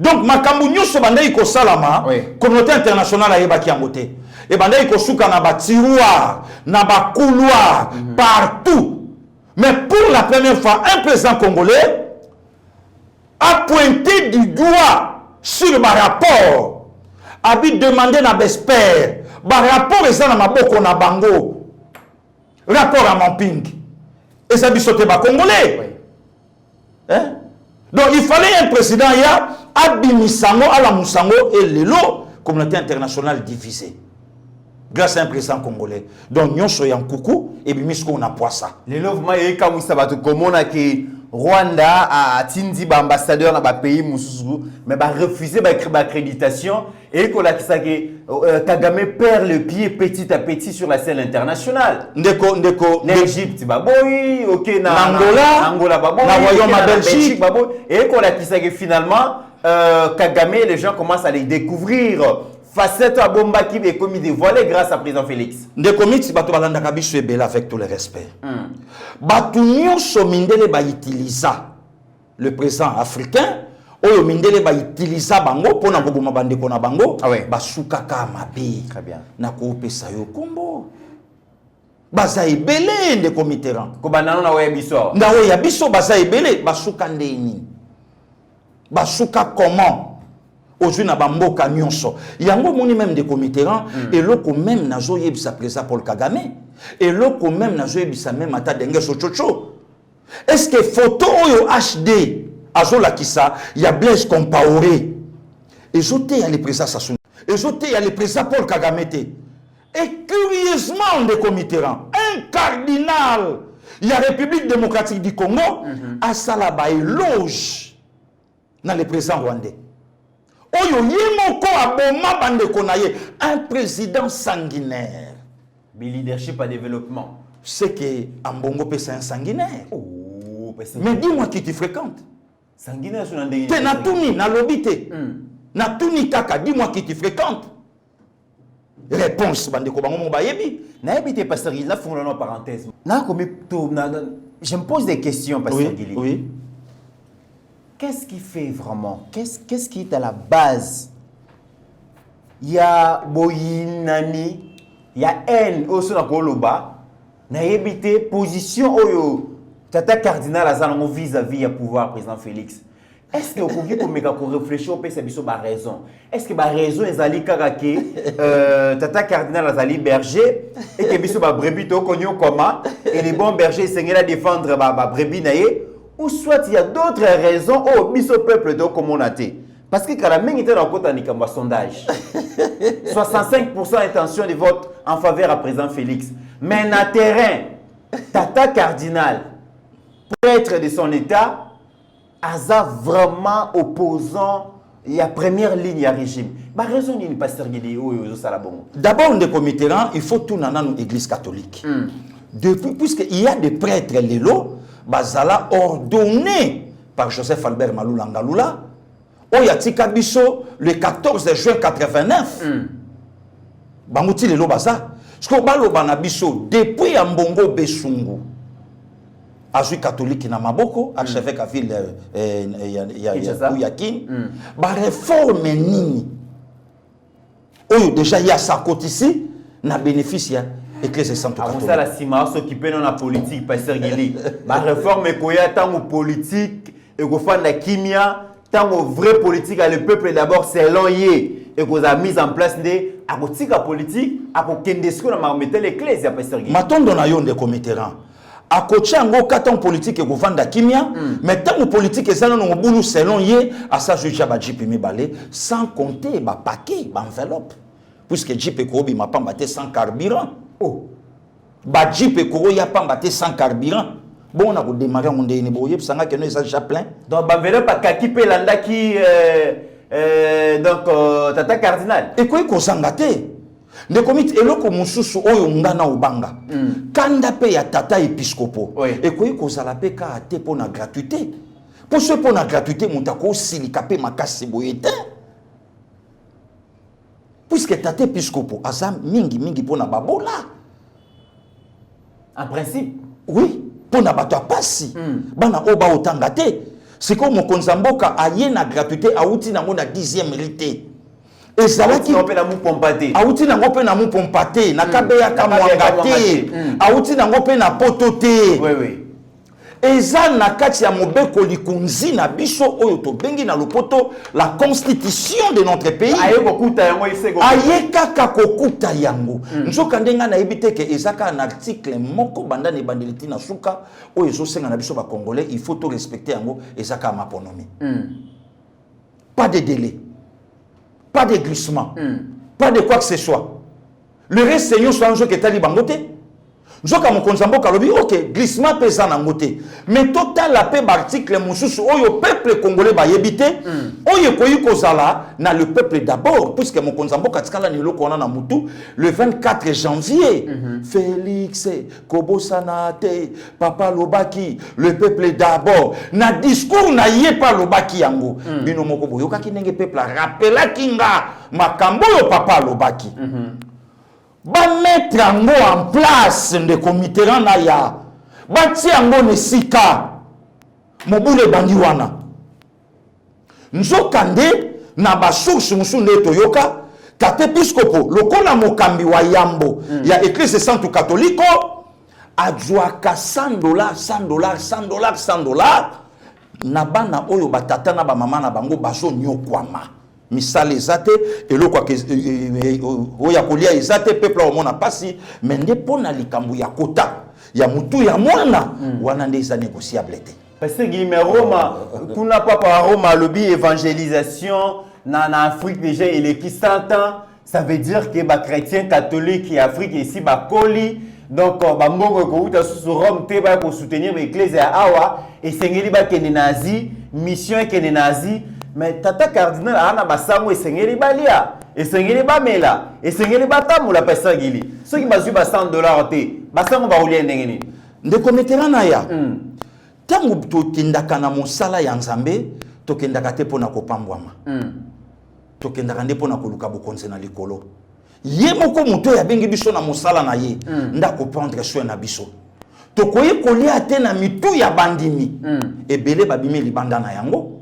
Donc, Makambu Nyuso Bandai Ko Salama, communauté internationale a Eba Kiangote. Et Bandai Ko Souka na ba tiroir, na ba couloir, partout. Mais pour la première fois, un président congolais a pointé du doigt sur le rapport. A demandé na Besper, rapport est dans ma boko na bango. Rapport à mon ping. Et ça bisote ba congolais. Hein? Donc il fallait un président, il y a Abimisango, Alamusango et Lelo, communauté internationale divisée. Grâce à un président congolais. Donc nous sommes en coucou et Bimisko on a poissa. Lelo, comme ça va te communiquer. Rwanda a tindi ba ambassadeur dans ba pays mususu mais ba refuser ba accréditation et que Kagame perd le pied petit à petit sur la scène internationale. Ndeko l'Égypte ba boy, OK na Angola ba boy, na Royaume à Belgique ba boy et que finalement Kagame les gens commencent à les découvrir. Facette à bomba qui est commis dévoilé grâce à président Félix. Des comités bato balanda kabiso ebela avec tout le respect. Bato nyonso mindele ba utilisa le président africain oyo mindele ba utilisa bango pona koboma bandeko na bango basuka ka mabe. Très bien. Na ko pesa yo kombo. Baza ebele de comité ran. Ko banano na we biso. Na we ya biso baza ebele basuka ndeni. Basuka comment? Aujourd'hui, na bamboka nyonso. Yango moni même des comités et loko même na zo yebisa président Paul Kagame et loko même na zo yebisa même ata denge sochocho. Est-ce que photo oyo HD azola kisa ya Blaise Compaoré et zoté ya le président Sassou et zoté ya le président Paul Kagame té. Et curieusement des comités un cardinal il y a République démocratique du Congo à Salaba éloge dans le président rwandais. Un président sanguinaire. Mais leadership à développement. C'est que Ambongo c'est un sanguinaire. Oh, mais dis-moi qui tu fréquentes. Sanguinaire sur un des. T'es Natouni, na lobité. Natouni kaka, dis-moi qui tu fréquentes. Réponse, bandeko bango bayebi. Na habité pasteur Guili, là font une parenthèse. Je me pose des questions pasteur Guili. Oui. Qu'est-ce qui fait vraiment? Qu'est-ce qui est à la base? Il y a Boyinani, il y a haine au sein de Koloba, il y a évité position au Tata Cardinal Azanamo vis-à-vis du pouvoir président Félix. Est-ce que vous pouvez réfléchir au PC sur la raison? Est-ce que la raison est allée que Tata Cardinal Azali berger et que biso ba brebis to konyo comment et les bons bergers s'engagent à défendre ba brebis naie? Ou soit il y a d'autres raisons au biso peuple de communauté. Parce que quand la main était dans le côté de sondage, 65% intention de vote en faveur à président Félix. Mais dans le terrain, Tata Cardinal, prêtre de son état, a vraiment opposant la première ligne à régime. Ma raison n'est pas sérieuse au Salabon. D'abord, on est comité, il faut tout dans l'église catholique. Depuis, puisqu'il y a des prêtres, les lots, Bazala ordonné par Joseph Albert Malula Ngalula au Yatika Bisso le 14 juin 89. Bangouti le Baza. Ce que Balo Banabiso depuis Ambongo Besungu. Azui catholique na Maboko, archevêque à ville Yakin. Ba réforme nini. Oyo déjà il y a sa côte ici, na bénéficie. Église centre catholique. Ça la cima s'occuper dans la politique pasteur Guili. La réforme koya tant politique et ko fa na kimia tant vrai politique le peuple d'abord c'est l'oyer et qu'on a mis en place des akotika politique akokendesiko na mametel église ya pasteur Guili. Matondo na yo ndeko mitterrand. Akochango katon politique ko vanda kimia mais tant politique ezana no bulu selon ye asa juja ba jipi mibale sans compter ba paquet ba enveloppe puisque jipe ko bi mapamba te sans carburant. Oh, ba Jeep et Koro ya pambate sans carburant. Bon, on a démarré mon déni boye, ça n'a que nous déjà plein. Donc, ba vélo pas kaki pe landa qui donc Tata Cardinal. Et quoi qu'on s'engate? Ne commit eloko mususu oyo ngana ubanga. Kanda pe ya Tata épiscopo. Et quoi qu'on s'alape ka ate pour la gratuité. Pour ce pour la gratuité, mon tako silika pe makasi boyete. puisque tate episcopo aza mingi pona babola. En principe. Oui, pona bato apasi. Bana oba otanga te. C'est comme mokonzi ya mboka aye na gratuité auti nango na 10e rite. Ezalaki auti na mu pompate. Auti nango pe na mu pompate, na kabeya ka mwanga te. Auti nango pe na poto te. Oui. Eza na kati ya mobeko likunzi na biso oyo to bengi na lopoto la constitution de notre pays. Aye kokuta yango isego. Aye kaka kokuta yango. Nzoka ndenga na yebite ke ezaka un article moko banda ne bandeliti na suka oyo ezosenga na biso ba congolais, il faut to respecter yango ezaka maponomi. Pas de délai. Pas de glissement. Pas de quoi que ce soit. Le reste seigneur soit un jeu que tali bangote. Nzoka mokonzambo kalobi ok glissement pesa na ngote mais total la paix article mususu oyo peuple congolais ba yebite oyo koyi kozala na le peuple d'abord puisque mokonzambo katikala ni loko na mutu le 24 janvier Félix Kobosanate papa lobaki le peuple d'abord na discours na ye pa lobaki yango bino moko boyoka kinenge peuple rappela kinga makambo yo papa lobaki ba mettre yango en place de comité na ya ba ti yango nesika mobule bandi wana nzoka nde na ba source musu nde toyoka tate episcopo lokola mokambi wa yambo ya église sainte catholique adjoaka $100 na bana oyo batata na ba mama na bango bazo nyokwama misale ezate eloko oya kolia ezate peuple au mona pasi mais nde pona likambo ya kota ya mutu ya mwana wana nde eza négociable te parce que Guillemet Roma kuna papa Roma lobby évangélisation na Afrique déjà il est qui 100 ans ça veut dire que ba chrétien catholique et Afrique ici ba koli donc ba mbongo ko uta su Rome te ba ko soutenir l'église ya awa et sengeli ba kene nazi mission kene nazi. Mais tata cardinal ana basango esengeli balia esengeli bamela esengeli batamula pesa gili ceux qui bazu ba $100 te basango ba ulia ndengeni ndeko meterana ya tango tokendaka na mosala ya nzambe tokendaka te pona kopambwama tokendaka nde pona koluka bokonzi na likolo ye moko moto ya bengi biso na mosala na ye ndako prendre soin na biso tokoyi kolia te na mitu ya bandimi ebele babimi libanda na yango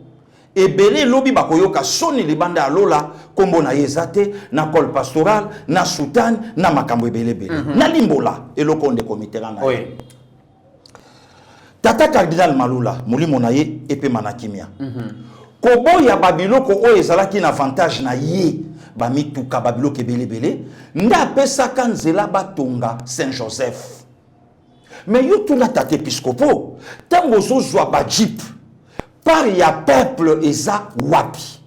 ebele lobi bakoyoka soni libanda ya lola kombo na yezate na col pastoral na sultan na makambo ebele na limbola eloko nde comité na tata cardinal Malula molimo na ye epe manakimia koboya babiloko oyo ezalaki na avantage na ye bamituka babiloko ebele nda apesaka nzela batonga Saint Joseph mais yo tuna tate episcopo tango ozozwa bajip par ya peuple eza wapi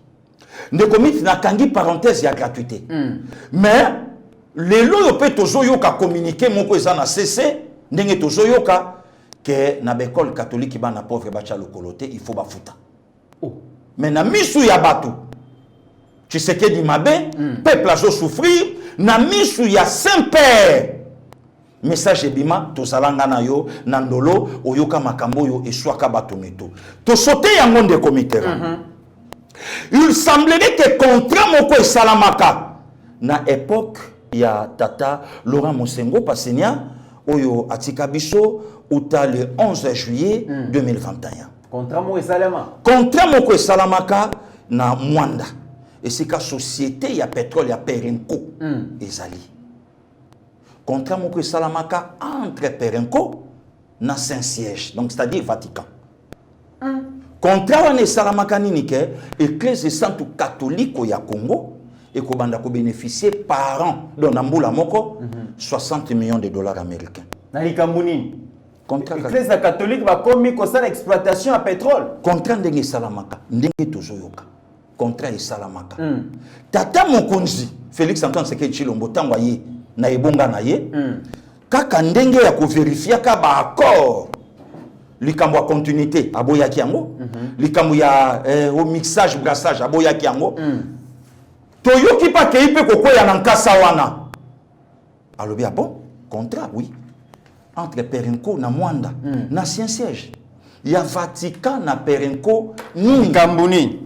ndeko miti nakangi parenthèse ya gratuité mais lelo yo pe tozoyoka communiquer moko eza na CC ndenge tozoyoka que na l'école catholique bana pauvre bacha lokolote il faut bafuta mais na misu ya bato tu sais que di mabe peuple azo souffrir na misu ya Saint-Père message ebima tozalanga na yo na ndolo oyoka makambo yo eswaka bato meto to sauter yango nde comité il semblerait que contrat moko esalamaka na époque ya tata Laurent Mosengo Pasenia oyo atika biso uta le 11 juillet 2021 contrat moko esalamaka na Mwanda esika société ya pétrole ya Perenco ezali contrat moko esalamaka entre Perenco na Saint-Siège donc c'est-à-dire Vatican contrat wana esalamaka nini ke église sainte catholique ya Congo ekobanda ko bénéficier par an donc na mbula moko 60 millions de dollars américains na likambo nini église catholique ba komi ko sala exploitation à pétrole contrat ndenge esalamaka ndenge tozoyoka contrat esalamaka tata mokonzi Félix Antoine Tshisekedi Tshilombo tango aye na ebonga na ye kaka ndenge ya kovérifier ka ba accord likambo ya continuité aboyaki yango likambo ya au mixage brassage aboyaki yango toyoki pa kei pe kokoya na nkasa wana alobi ah bon contrat oui entre Perenco na Mwanda na Saint-Siège ya Vatican na Perenco nini ngambuni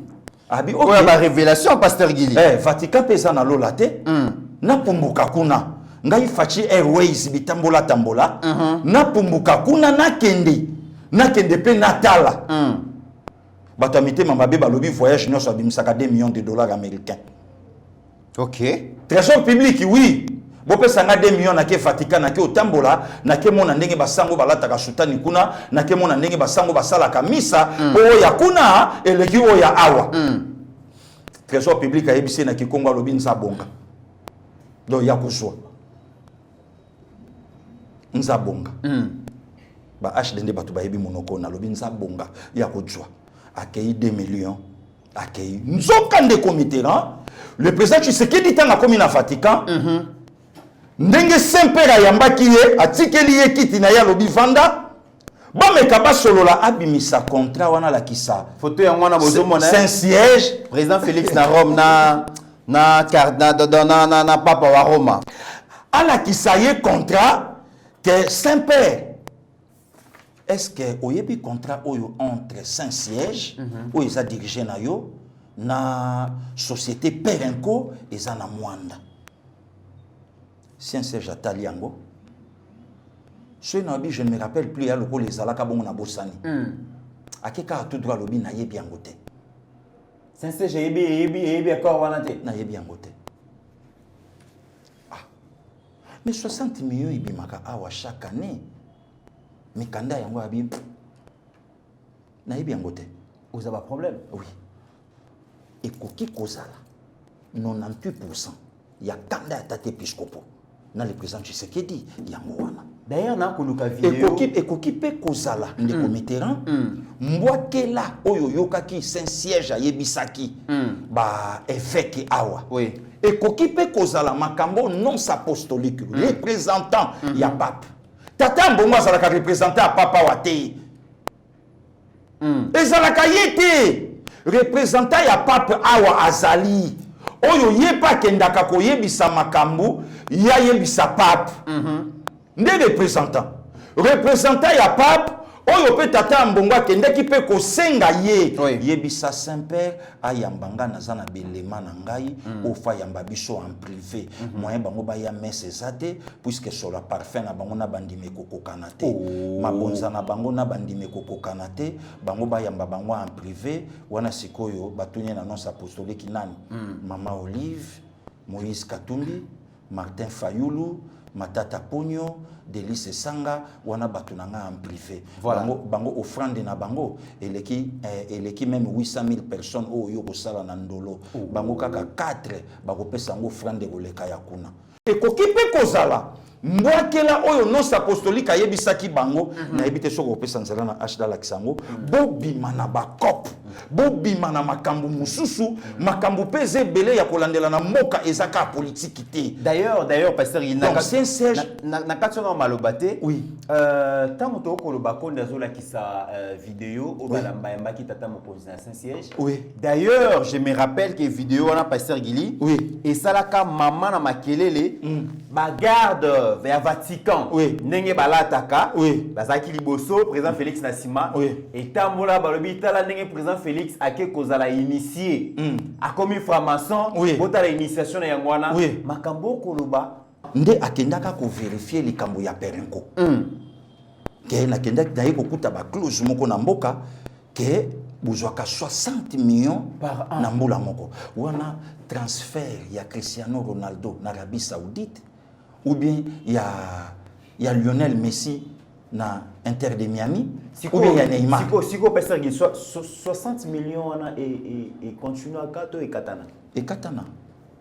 Abi Oh, il y a révélation, Pasteur Guili. Vatican pesa na lola te. Na pumbuka kuna. Ngai fachi Airways bitambola tambola. Na pumbuka kuna na kende. Na kende pe natala. Bato mitema mabe balobi voyage nyonso abimisaka 2 millions de dollars américains. Ok. Trésor public, oui. Bope sanga 2 millions na ke Vatican na ke otambola na ke mona ndenge basango balataka sultani kuna na ke mona ndenge basango basalaka misa oya kuna eleki oya awa. Trésor public a yebisi na kikongo alobi nza bonga. Do ya kozwa. Nza bonga. Ba HDND batu ba yebi monoko na lobi nza bonga ya kozwa. Accueilli 2 millions. Accueilli. Nzoka nde comité là. Le président Tshisekedi tanga komi na Vatican. Ndenge Saint-Père ayambaki ye atikeli ye kiti na ya lobi vanda. Bameka basolola abimisa contrat wana la kisa. Photo ya mwana bozomona. Saint-Siège. Président Félix na Rome na papa wa Roma. Ala kisa ye contrat que Saint-Père. Est-ce que oyebi contrat oyo entre Saint-Siège ou ils a dirigé na yo na société Perenco eza na Mwanda. Saint-Siège atali yango. Je ne me rappelle plus, il y a le rôle des alaka bon na bosani. Akeka tout droit lobi na yebi yango te. Saint-Siège yebi encore wana te. Na yebi yango te. Ah. Mais 60 millions ibimaka awa chaque année. Mais kanda yango abi na yebi yango te. Vous avez un problème? Oui. Et koki kozala 98% ya kanda ya tate episcopo. Na le président Tshisekedi yango wana. D'ailleurs na koluka vidéo ekoki pe kozala ndeko Mitterrand mbwakela oyo yokaki Saint-Siège ayebisaki ba évêque awa. Oui. Ekoki pe kozala makambo non apostolique représentant ya pape. Tata mbongo azalaka représentant ya papa wa te. Ezalaka yete représentant ya pape awa azali. Oyo yepa kendaka koyebisa makambo ya yebisa pape. Nde représentant ya pape oyo pe tata mbongo akendaki pe kosenga ye yebisa Saint-Père ayambanga nazana belema na ngai ofa yamba biso en privé moyen bango ba ya messe ezate puisque sur la parfum na bango na bandime kokokana te mabonza na bango na bandime kokokana te bango ba yamba bango en privé wana sikoyo batunye na nonce apostolique nani Mama Olive, Moïse Katumbi, Martin Fayulu, Matata Pogno, Delice Sanga, wana batunanga en privé. Voilà. Bango offrande na bango, eleki même 800 000 personnes au yoko sala na ndolo. Bango kaka 4, bako pesa ngo offrande koleka ya kuna. Ekoki pe kozala, mbwakela oyo nonce apostolique ayebisaki bango, na yebite soko pesa nzela na H dala kisango, bobima na bakop. Bobima na makambu mususu makambu peze belé ya kolandela na mboka ezaka politique te. D'ailleurs pasteur il na Saint-Siège na katsonga malobate oui tango to koloba konda zola kisa vidéo au balamba yambaki tata mokonzi na Saint-Siège. Oui. D'ailleurs je me rappelle que vidéo wana pasteur Guili et salaka maman na makelele ba garde vers Vatican ndenge balataka bazaki liboso président Félix Nassima et tambola balobi tala ndenge président Félix ake kozala initié a commis franc-maçon bota la initiation na yangwana makambo koloba nde akendaka ko vérifier likambo ya Perenco ke na kendaki dayi kokuta ba clause moko na mboka ke buzwaka 60 millions par an na mbula moko wana transfert ya Cristiano Ronaldo na Arabie Saoudite ou bien ya Lionel Messi na Inter de Miami ou bien ya Neymar. Siko pasteur Guili 60 millions wana et continue à kato et katana. Et katana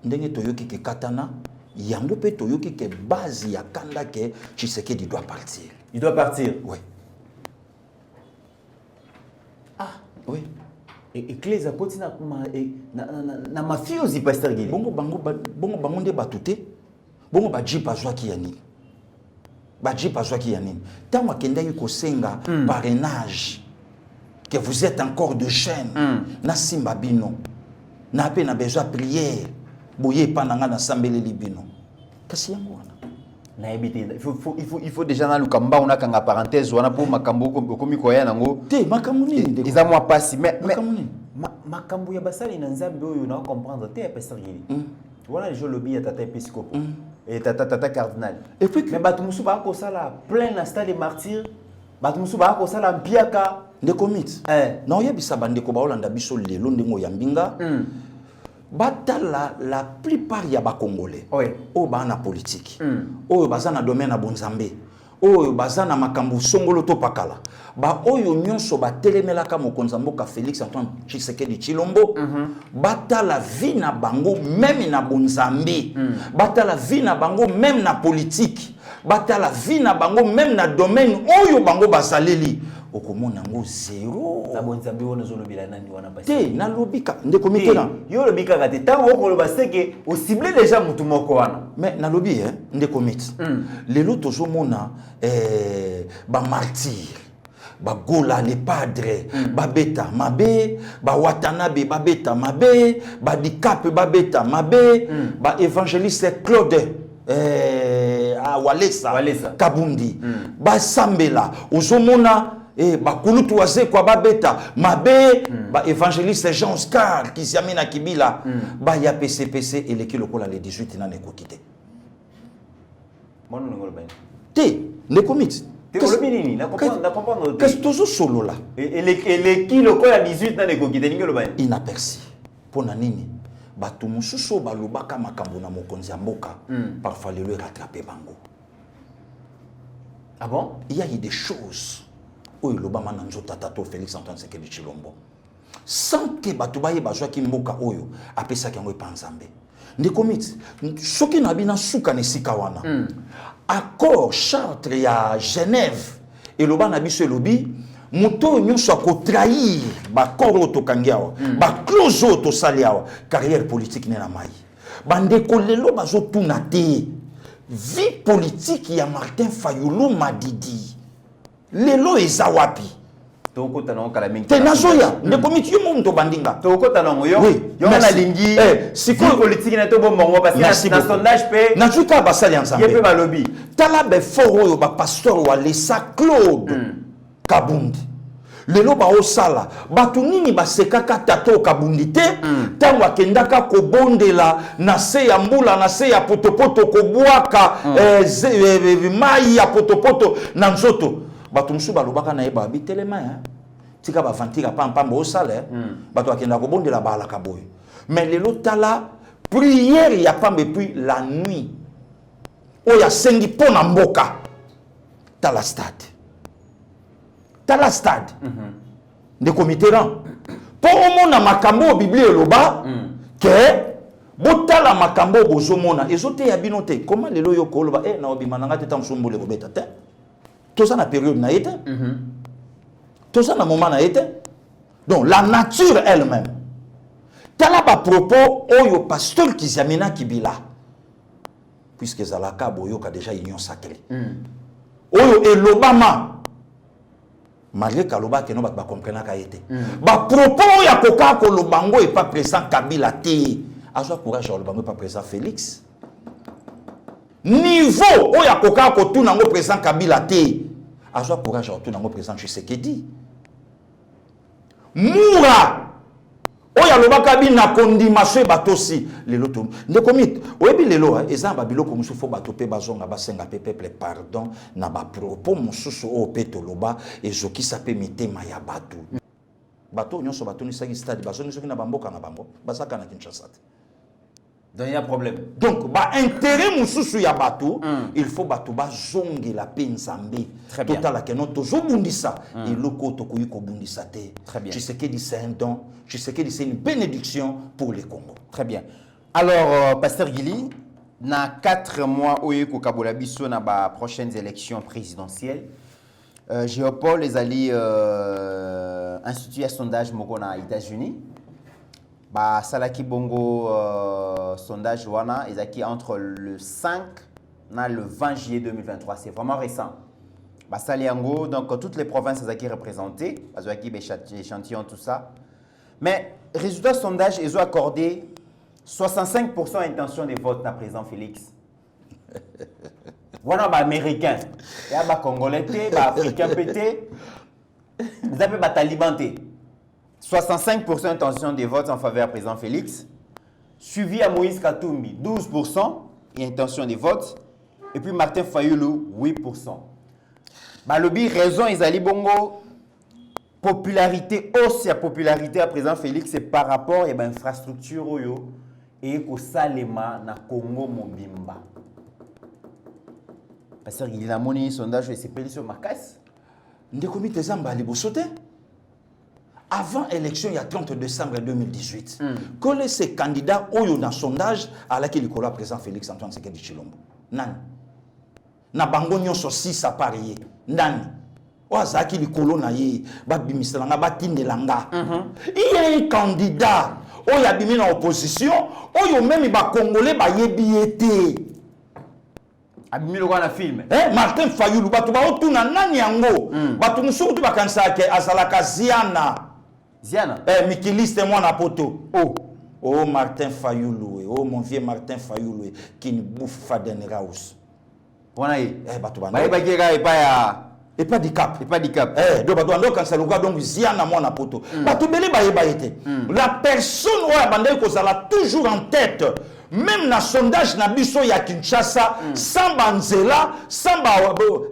ndenge toyoki ke katana yango pe toyoki ke base ya kanda ke Tshisekedi doit partir. Il doit partir. Oui. Ah, oui. Et clés à poti na mafiosi pasteur Guili. Bongo nde batute. Bongo ba jipa zwaki ya nini? Bajipa zwaki ya nini? Tango akenda yuko senga parrainage que vous êtes encore de jeunes na simba bino na pe na besoin prière boye pananga na sambele libino kasi yango wana na ebite il faut déjà na lukamba on a parenthèse wana pour makambo komi koya nango te makambo nini eza moi passi mais makambo ya basali na nzambe oyo na comprendre te pasteur Gili. Voilà les gens lobby ya tata épiscope et tata cardinal. Et puis mais bato musu ba ko sala plein na stade des martyrs. Bato musu ba ko sala mpiaka de commit. Na oyebisa bandeko ba Olanda biso lelo ndengo ya mbinga. Batala la plupart ya ba congolais. O ba na politique. O baza na domaine na bonzambe. O baza na makambo songolo to pakala. Ba oyo nyonso ba telemelaka mokonza mboka Félix Antoine Tshisekedi Tshilombo. Batala vie na bango même na bonzambe. Batala vie na bango même na politique. Batala vie na bango même na domaine oyo bango bazaleli. Okomona ngo zéro. Na bonzambe wona zolobila nani wana pasi. Te na lobika ndeko mitela. Yo lobika kate tango okoloba seke o ciblé déjà mutu moko wana. Mais na lobi ndeko mit. Lelo tozomona ba martyr. Ba Gola les padres, ba beta mabe, ba Watanabe ba beta mabe, ba Dikap ba beta mabe, ba évangéliste Claude Walesa Kabundi, ba Sambela, ozomona ba Kulutu waze kwa ba beta mabe, ba évangéliste Jean Oscar Kiziamina Kibila, ba ya PCPC et l'équipe locale les 18 na nekokite. Mon ngolo ben. Te nekomit. Qu'est-ce que tu solo là? Et les kilos quoi à 18 dans les coquilles de inaperçu. Pour nanini, batu mususu balubaka makambo na mokonzi mboka. Parfois le rattraper bango. Ah bon? Il y a des choses où le bama nanzo tatato Félix Antoine Tshisekedi Tshilombo. Sans que batu baye bazwa ki mboka oyo apesa kango epanzambe. Ndekomit, soki na bina suka nesika wana. Accord Chartres ya Genève et le ban abiso lobi moto nyonso ko trahir ba corps to kangiao ba clause to saliao carrière politique na mai bande ko lelo bazo tuna te vie politique ya Martin Fayulu Madidi lelo ezawapi toko tanong kalamingi tenazoya ndekomiti yo mundo bandinga toko tanong yo yo na lingi siko politique na to bongo parce que na sondage pe na tuka basali ensemble yepe ba lobby tala be foro yo ba pasteur wa lesa Claude Kabundi lelo ba osala batu nini basekaka tato Kabundi te tango akendaka kobondela na se ya mbula na se ya potopoto kobwaka mai ya potopoto na nzoto batu musu balobaka na yeba bitelema tika ba vantira pam osala batu akenda kobondela bala kaboy mais lelo tala prière ya pambe puis la nuit oya sengi pona mboka tala stade de comiteran pour omona makambo bible loba que botala makambo bozomona ezote ya binote comment lelo yo koloba na obima nanga te tamsumbule kobeta te toza na période na été toza na moment na été donc la nature elle-même tala ba propos oyo pasteur Kiziamina Kibila puisque zalaka boyoka déjà union sacrée oyo elobama malgré kaloba que no ba comprendre ka été ba propos ya koka ko lobango et pas président Kabila te azwa courage ya lobango pas président Félix niveau oya koka ko tuna ngo président Kabila te azwa courage ya tuna ngo président Tshisekedi mura oya lobaka bina kondimation batosi lelo to ndekomit oyebi lelo ezamba biloko musu fo bato pe bazonga basenga pe peuple pardon na ba propos mususu o peto loba ezokisa pe mitema ya bato nyonso batoni saki stade bazongi soki na bamboka na bango basaka na Kinshasa. Donc il y a problème. Donc ba intérêt mususu ya bato il faut bato bazongi la penzambe total la keno tozo bundisa et loko to koyi ko bundisa te. Très bien. Tu sais que c'est un don, tu sais que c'est une bénédiction pour le Congo. Très bien. Alors pasteur Gili na 4 mois oyo ko kabola biso na ba prochaines élections présidentielles Géopol les alliés institut à sondage moko na États-Unis. Bah, Salaki Bongo sondage wana ezaki entre le 5 et le 20 juillet 2023. C'est vraiment récent. Bah, Saliango, donc toutes les provinces ezaki représentées, ezaki échantillon tout ça. Mais résultat sondage ils ont accordé 65% intention de vote à président Félix. Voilà bah américain, il y a bah congolais, bah africain pété, ils appellent bah taliban. 65% d'intention de vote en faveur du président Félix. Suivi à Moïse Katumbi, 12% et intention de vote. Et puis Martin Fayoulou, 8%. Balobi, raison, Isali Bongo, popularité, aussi la popularité à président Félix, c'est par rapport à l'infrastructure et au Salema na Congo Mobimba. Parce qu'il a monnaie sondage et c'est payé sur ma caisse. Nde comité Zamba Libosote. Avant l'élection, il y a 30 décembre 2018, que ces candidats ont eu un sondage à laquelle il a président Félix Antoine Tshisekedi Tshilombo. Nan. Na bango nyonso 6 à parier. Nan. Oazaki likolo na ye, ba bimiselanga ba tindelanga. Il y a un candidat, il y a bimi na opposition, il y a même ba congolais ba yebiete. Abimi le na film. Martin Fayoulou batu ba otuna nani yango. Batu musuku tu bakansa ke azalaka Ziana. Ziana. Mikiliste moi na poto. Oh Martin Fayoulou, oh mon vieux Martin Fayoulou qui ne bouffe pas d'un raus. Wana ye. Batu ba. Ba kega et pas ya et pas du cap. Et pas du cap. Donc batu ando kansa luka donc Ziana moi na poto. Batu belé ba yeba été. La personne oya bandai ko sala toujours en tête. Même dans le sondage na biso ya Kinshasa, sans banzela, sans ba oh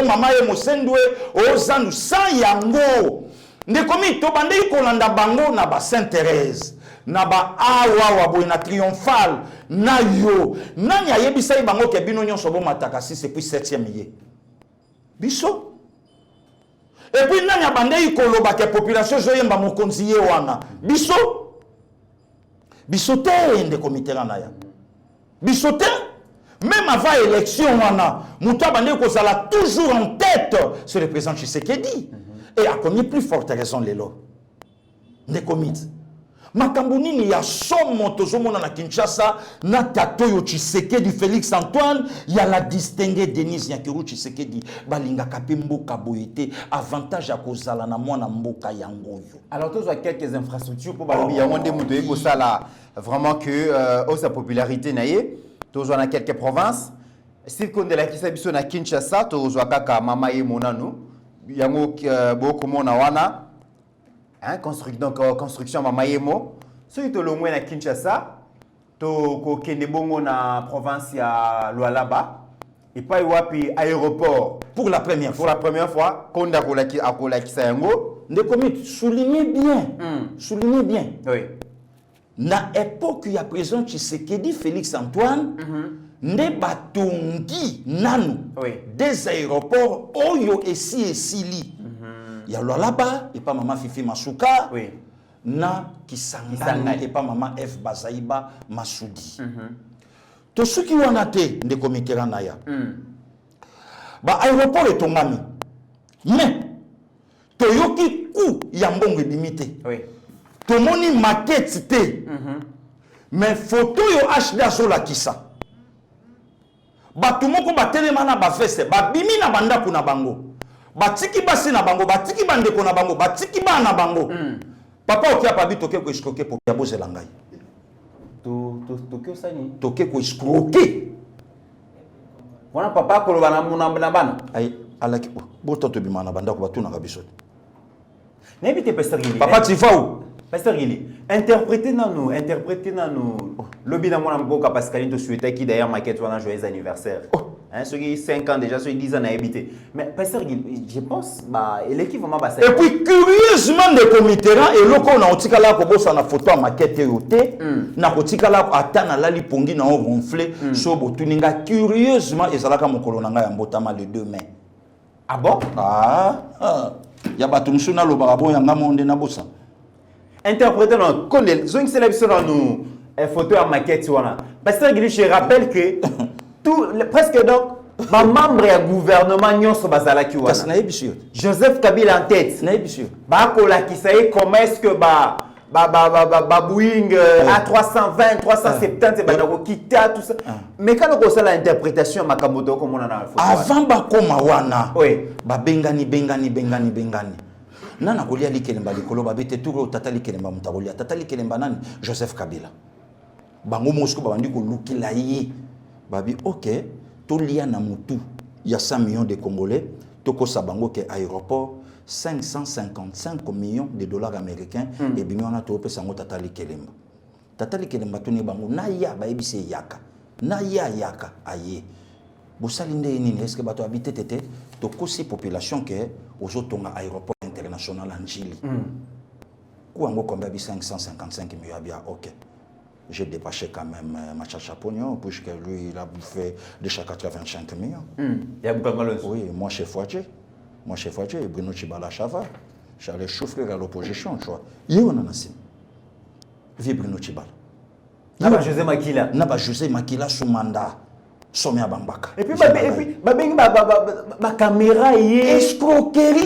mama ye mosendwe, oh zanu sans yango. Ndekomi to bandai ko landa bango na ba Sainte-Thérèse, na ba awa wa boy na triomphal, na yo. Nani ayebisa bango ke bino nyonso bo mataka 6 et puis 7e yé. Biso. Et puis nani abandai ko loba ke population zoyemba mokonzi ye wana. Biso. Bisote ende comité naya. Bisote même avant l'élection wana, Mouta Bandé kozala toujours en tête sur le président Tshisekedi. Et a connu plus forte raison lelo. Nde comité. Makambo nini ya somo tozomona na Kinshasa na tatoyo Tshisekedi Félix Antoine ya la distinguer Denise Nyakeru Tshisekedi balinga kapé mboka boyete avantage à kozala na mwana mboka yangoyo. Alors tous à quelques infrastructures pour balobi ya monde muto eko sala vraiment que sa popularité naie tous on a quelques provinces Steve Kondela ki sabiso na Kinshasa tous kaka mama ye monanu yango boko mona wana. Hein, construction Mamayemo. Si tu as à Kinshasa, tu as bongo na province ya Lualaba. Et pas wapi aéroport. Pour la première fois. Pour la première fois, Konda Akola Kisayango. Soulignez bien. Soulignez bien. Oui. Na époque, il y a présent Tshisekedi Félix Antoine. Ne batongi nanu. Oui. Des aéroports Oyo et Sili. Il y a là-bas, et pas maman Fifi Masuka. Oui. Na Kisangani, et pas maman F Bazaïba Masoudi. Tout ce qui ont été de comité Ranaya. Bah, aéroport est tombé. Mais, Toyoki Kou Yambongo Bimité. Oui. Tomoni maquette té. Mais photo yo HD Zola Kisa. Bah, tout le monde va télémana ba fesse. Bah, bimi na banda kuna bango. Batiki basi na bango, batiki bande ko na bango, batiki ba na bango. Papa okia pabi toke ko escroquer pour yabo zelangai. Toke sani. Toke ko escroquer. Wana papa ko bana muna bana. Ay alaki boto to bima na banda ko batuna ka biso. N'habite pasteur Gili. Papa Tifao. Pasteur Gili, interprétez nous le bilan mon amboka Pascaline te souhaiter qui d'ailleurs maquette un joyeux anniversaire. Hein, ceux qui 5 ans déjà, ceux qui 10 ans à habiter. Mais pasteur Gili, je pense bah l'équipe vraiment bah et puis curieusement de comité là et loko na otika la ko bossa na photo à maquette yoté na otika la atana la lipongi na ronflé so botuninga curieusement ezalaka mokolo na nga ya mbotama les 2 mai. Ah bon? Ya batumsu na lobaka bo yanga monde na bossa. Interprétez dans connaît zo sélection dans nous photo à maquette wana. Pasteur Gili, je rappelle que presque donc ma membre du gouvernement nyonso bazalaki wana. Joseph Kabila en tête. Ba kola ki saye comment est-ce que ba Boeing A320 370 ba ko kita tout ça. Mais quand on la interprétation makamoto comme on a na photo. Avant ba koma wana. Oui. Ba bengani. Nana kolia likelemba likolo ba bete turo tata likelemba mutakolia tata likelemba nani Joseph Kabila. Bango Moscou ba bandi ko lukila yi. Babi OK, to lia na mutu ya 100 millions de Congolais, to ko sabango ke aéroport 555 millions de dollars américains et bien on a topé sango Tatali Kelemba. Tatali Kelemba tuni bango na ya ba ebise yaka. Na ya yaka aye. Bosalinde nini est-ce que bato habité tete to kosi population que ozotonga aéroport international en Chili. Kouango combien 555 millions bien OK. J'ai dépassé quand même Machacha Pognon, puisque lui, il a bouffé déjà 85 millions. Oui, moi, chef Fouadjé. Moi, chef Fouadjé, Bruno Chibala Chava. J'allais souffrir à l'opposition, tu vois. Il y a un ancien. Vive Bruno Chibala. Naba José Makila. Naba José Makila sous mandat. Sommet Bambaka. Et puis, ma caméra est escroquerie.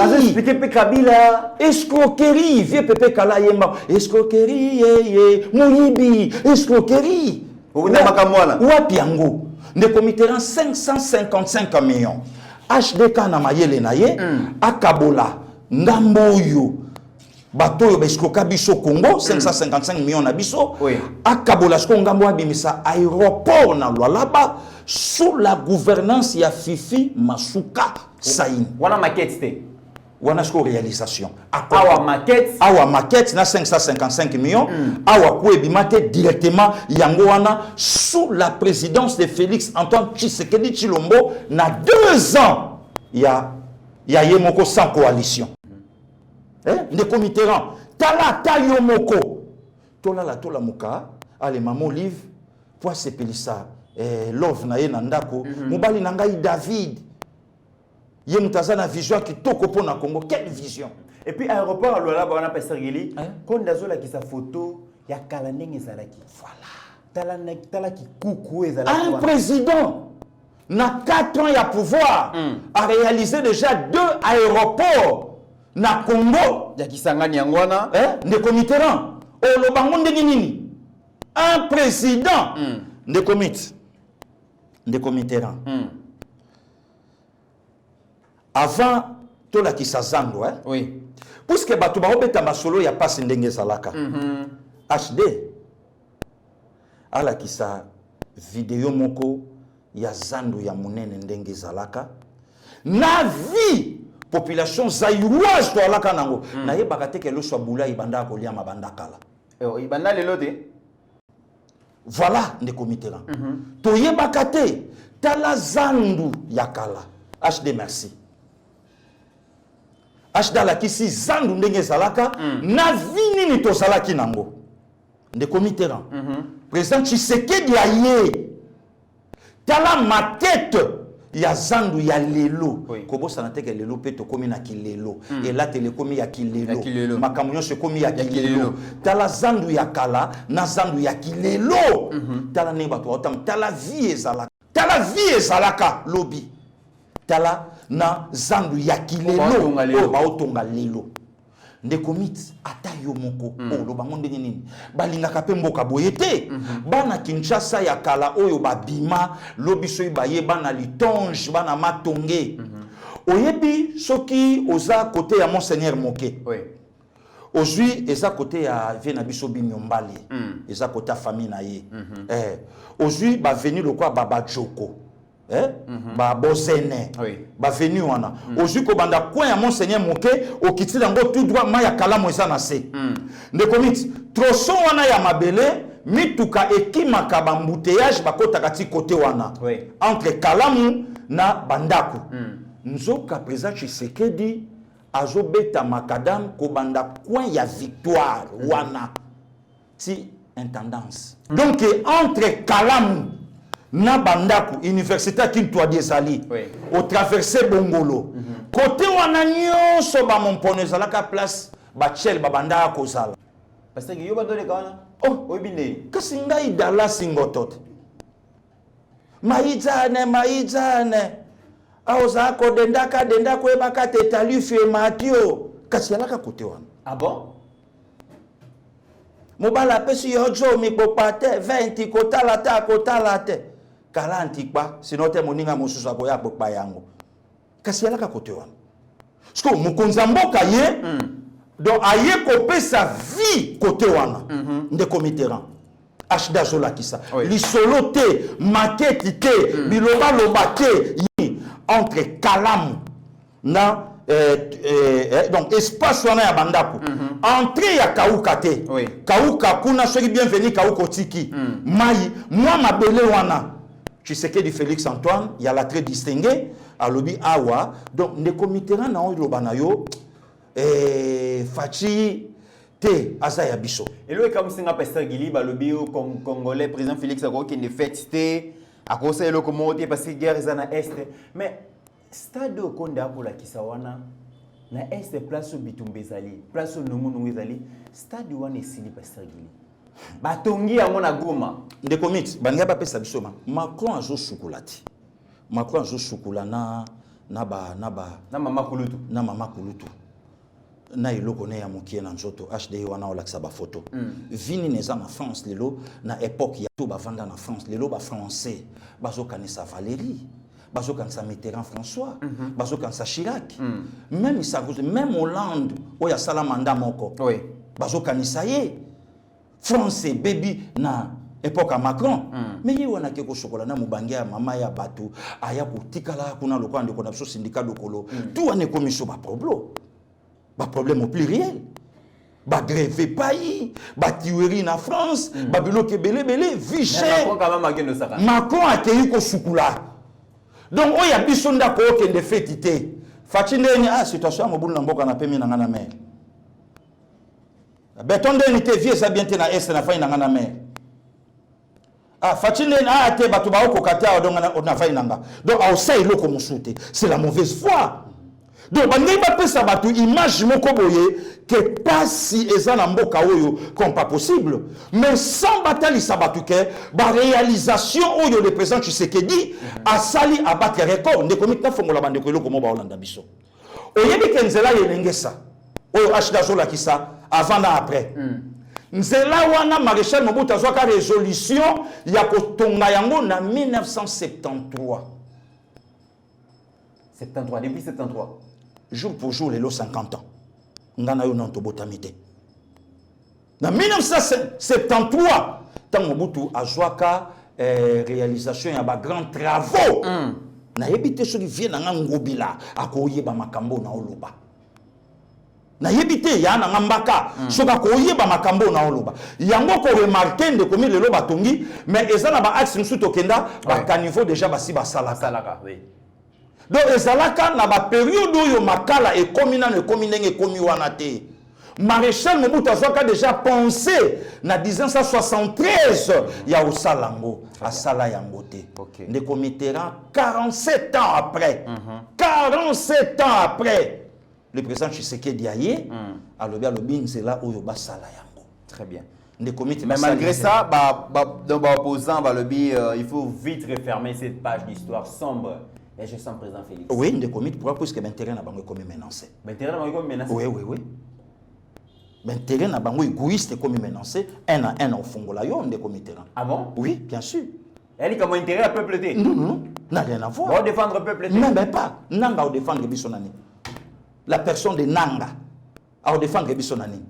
Kabila. Escroquerie. Vieux Pepe Kala Yemba. Escroquerie. Mouyibi. Escroquerie. Wapiango. Ne committeront 555 millions. HDK Namayele Naye. Akabola. Ngamboyo. Bateau escroquer biso Congo 555 millions na biso. Akabola sko ngambo abimisa aéroport na Lualaba. Sous la gouvernance, il y a Fifi Masuka Saïn. Wana maquette té. Wana sko réalisation. Awa maquette. Awa maquette na 555 millions. Awa kouebi mate directement yango wana sous la présidence de Félix Antoine Tshisekedi Tshilombo na 2 ans. Il y a Yemoko sans coalition. Ne committeront. Tala Tayomoko. Tola la tola muka. Allez maman Olive. Pour se pelissa. Love na ye nandako mobali na ngai David ye mutazana vision qui toko pona Congo. Quelle vision. Et puis aéroport à Lualaba on a pas Sergeli quand dazola qui sa photo ya kala ndenge ezalaki voilà tala ki kuku ezalaki un président na 4 ans ya pouvoir a réalisé déjà 2 aéroports na Congo ya kisangani yangwana ne committeront o lo bango ndenge nini un président ne commit de committeront. Avant tout la qui s'azando oui puisque batu ba obeta masolo ya passe ndenge zalaka HD ala kisa vidéo moko ya zandu ya munene ndenge zalaka na vie population zaïroise to alaka nango na ye bakate ke lo so bula ibanda ko lia mabanda kala ibanda lelo de. Voilà les comités là. Toye bakate tala zandu yakala. HD merci. HD la kisi zandu ndenge zalaka na vini ni to zalaki nango. Les comités là. Président Tshisekedi aye. Tala maquette ya zandu ya lelo. Kobo sanate ke lelo pe to komi na kilelo. Et là telekomi ya kilelo. Makamunyo se komi ya kilelo. Tala zandu ya kala na zandu ya kilelo. Tala ne bato otam tala vie ezalaka. Tala vie ezalaka lobby. Tala na zandu ya kilelo. Ba otonga lelo. Ndekomit ata yo moko lo bango ndenge nini balingaka pe mboka boyete bana Kinshasa ya kala oyo babima lobiso ibaye bana litonge bana matonge oyebi soki oza côté ya Monseigneur Moké aujourd'hui eza côté ya vena biso binyombali eza côté famille na ye aujourd'hui ba venu le quoi baba Joko ba bozene ba venu wana aujourd'hui ko banda coin ya Monseigneur Moké okiti dango tout droit ma ya kala moisa na se nde komiti troson wana ya mabele mituka ekimaka ba embouteillage bakota kati côté wana entre Kalamu na Bandaku nzoka président Tshisekedi azobeta makadam ko banda coin ya Victoire wana ti intendance donc entre Kalamu na Bandaku université Kintu Adiezali au traversé Bongolo côté wana nyonso ba mompono ezalaka place ba chel ba banda kozala parce que yo ba dole kana oyebine kasi ngai dala singotote maizane aoza ko dendaka ebaka tetali fie Mathieu kasi alaka côté wana ah bon mobala pesi yojo mikopate 20 kotala te 40 pa sinon te moninga mosusu akoya pokpa yango kasi alaka côté wana parce que mukonza mboka ye donc aye kopesa vie côté wana nde committerant ashda zola kisa lisolo te maquette te biloba loba te entre Kalamu na donc espace wana ya bandako entrée ya kauka te kauka kuna soki bienvenu kauka tiki mai moi mabele wana Tshisekedi Félix Antoine ya la très distingué alobi awa donc ne comité na o lobana yo fachi te asa ya biso elo comme singa pasteur Gili balobi o congolais président Félix Antoine qui ne fait te à cause elo comme parce que guerre za na est mais stade okonda pour la kisawana na est place bitumbe zali place nungu zali stade wana esili pasteur Gili batongi yango na Goma de commit banga ba pesa bisoma Macron azo sukulati Macron azo sukula na mama kulutu na iloko ne ya mokie na nzoto HD wana olakisa ba photo vini neza na France lelo na époque ya to bavanda na France lelo ba français bazo kanisa Valérie bazo kanisa Mitterrand François bazo kanisa Chirac même Sarkozy même Hollande oya sala manda moko bazo kanisa ye français baby na époque à Macron mais il y a quelque chose na mubangia mama ya batu aya kutikala kuna lokwa ndeko na syndicat lokolo tout ane commission ba problème au pluriel ba grève pays ba tuerie na France ba biloke belé viché Macron a keyi ko sukula donc oya biso ndako okende fetité fachi ndeni situation mobulu na mboka na pemi na ngana mer beton ndeni te vie ça bien te na est na fa na ngana mer fachi ndeni te batu ba okokata donc na fa nanga donc au sai loko musute c'est la mauvaise foi donc bandai ba pesa batu image moko boye que pas si eza na mboka oyo comme pas possible mais sans batali sabatu ke ba réalisation oyo le président Tshisekedi a sali abattre record ndeko mitna fongola bandeko loko mo ba Hollande biso oyebi ke nzela yelengesa oyo ashida zola kisa avant na après nzela wana maréchal Mobutu azwaka résolution ya kotonga yango na 1973 depuis 73 jour pour jour les 50 ans ngana yo non to botamité na 1973 tant Mobutu azwaka réalisation ya ba grands travaux na yebite soki vie na ngobila akoyeba makambo na oloba na yebite ya na ngambaka soka koyeba makambo na oloba yango ko remarquer de comme le loba tongi mais ezana ba axe nsu tokenda ba caniveau déjà basi ba salaka oui. Donc ezalaka na ba période oyo makala et komina ne kominenge komi wana te maréchal Mobutu azwaka déjà pensé na 1973 ya osalango asala yango te ne Mitterrand 47 ans après 47 ans après le président Tshisekedi aye alobi nzela oyo basala yango très bien mais malgré ça dans opposant il faut vite refermer cette page d'histoire sombre. Et je sens président Félix. Oui, des comités pourquoi parce que l'intérêt n'a pas comme menacé. L'intérêt n'a pas comme menacé. Oui. L'intérêt n'a pas égoïste comme menacé. Un à un au fond là, on des comités. Ah bon? Oui, bien sûr. Elle dit comment intérêt à peuple T. Non, n'a rien à voir. On va défendre le peuple T. Non, mais pas. Nanga au défendre Bisonani. La personne de Nanga a au défendre Bisonani.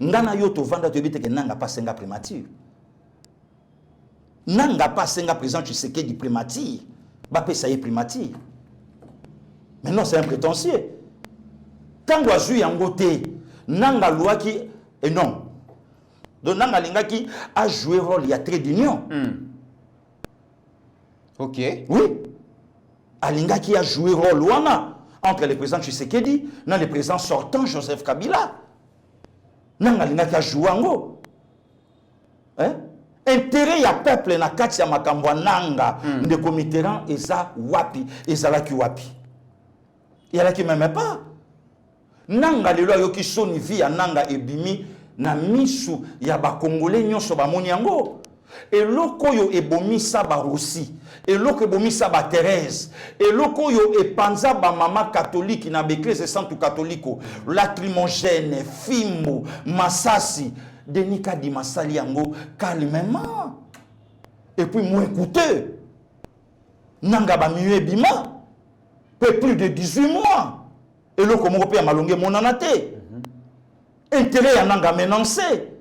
Ngana yoto vanda te bite que Nanga pas senga primature. Nanga pas senga président Tshisekedi primature. Bapé ça y est primature. Mais non, c'est un prétentieux. Quand on a joué en côté, Nanga loi qui et non. Donc Nanga Linga qui a joué rôle, il y a trait d'union. Ok. Oui. Alinga qui a joué rôle wana entre le président Tshisekedi et le président sortant Joseph Kabila. Nanga Linga qui a joué en go. Hein? Intérêt ya peuple na kati ya makambo nanga ndeko Mitterrand eza wapi ezalaki wapi yalaki même pas nanga lelo yoki soni vi ya nanga ebimi na misu ya ba congolais nyonso ba moni yango eloko yo ebomisa ba Russie eloko ebomisa ba Thérèse eloko yo epanza ba mama catholique na l'église sainte catholique lacrymogène fimbo masasi Denika di masali yango calmement et puis moi écoutez nanga ba mieux bima peu plus de 18 mois et le comme européen malongé monanate intérêt ya nanga menacé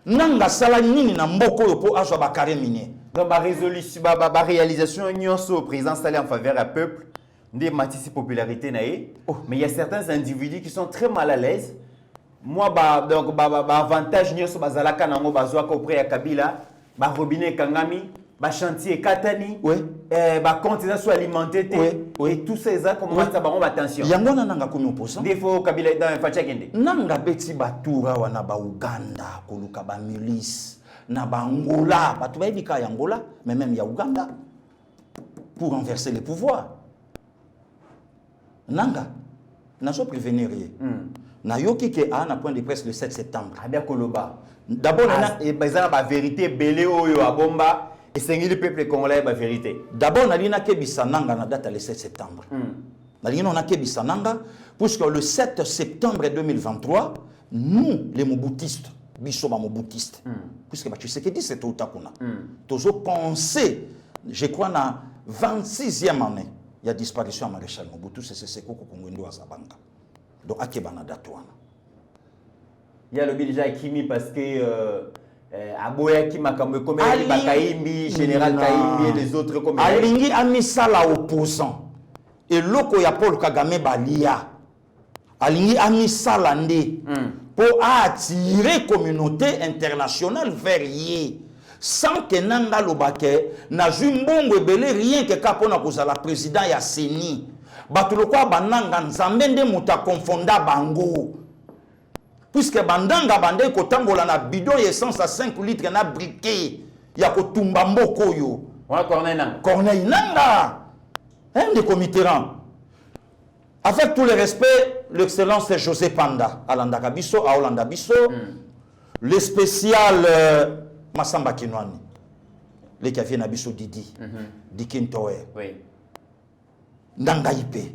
nanga sala nini na mboko yo po azwa ba carré minier donc ba résolution ba réalisation nyonso président salé en faveur à peuple des matisi popularité naé. Mais il y a certains individus qui sont très mal à l'aise. Moi donc avantage nyoso bazalaka nango bazwaka auprès ya Kabila, ba robinet kangami, ba chantier katani, ba compte soit alimenté et tous ces ça comment ça ba attention. Yango nanga komi opposant. Défaut Kabila dans facha kende. Nanga beti batura wana ba Uganda koluka ba milice na ba Angola, batu ba ibika ya Angola, mais même ya Uganda pour renverser les pouvoirs. Nanga nazo prévenir na yoki ke a na point de presse le 7 septembre. Abia Koloba. D'abord et bazana ba vérité belé oyo abomba et sengi le peuple congolais ba vérité. D'abord nalina ke bisananga na date le 7 septembre. Nalina na ke bisananga puisque le 7 septembre 2023 nous les moboutistes biso ba moboutistes puisque tu sais que dit c'est tout takuna. Tozo penser je crois na 26e année il y a disparition à Maréchal Mobutu c'est Seko Kongwendo à Zabanga. Donc akebana datwana. Il y a le déjà Kimi parce que Aboya Kima comme Kaimbi, Général Kaimbi et les autres comme Alingi amisala opposant. Et loko ya Paul Kagame balia. Alingi amisala ndé pour attirer communauté internationale vers yé. Sans que nanga lobake na jumbongo ebele rien que kapona kozala président ya Seni. Batulokwa bananga nzambe nde muta confonda bango. Puisque bandanga bande kotambola na bidon essence à 5 litres na briquet ya kotumba mboko yo. Wala Corneille Nanga. Corneille Nanga. Un des comitéran. Avec tout le respect, l'excellence de José Panda, Alanda Kabiso, à Olanda Biso, le spécial Massamba Kinwani, les qui viennent à Biso Didi, Dikin Tower, Nanga Ipe,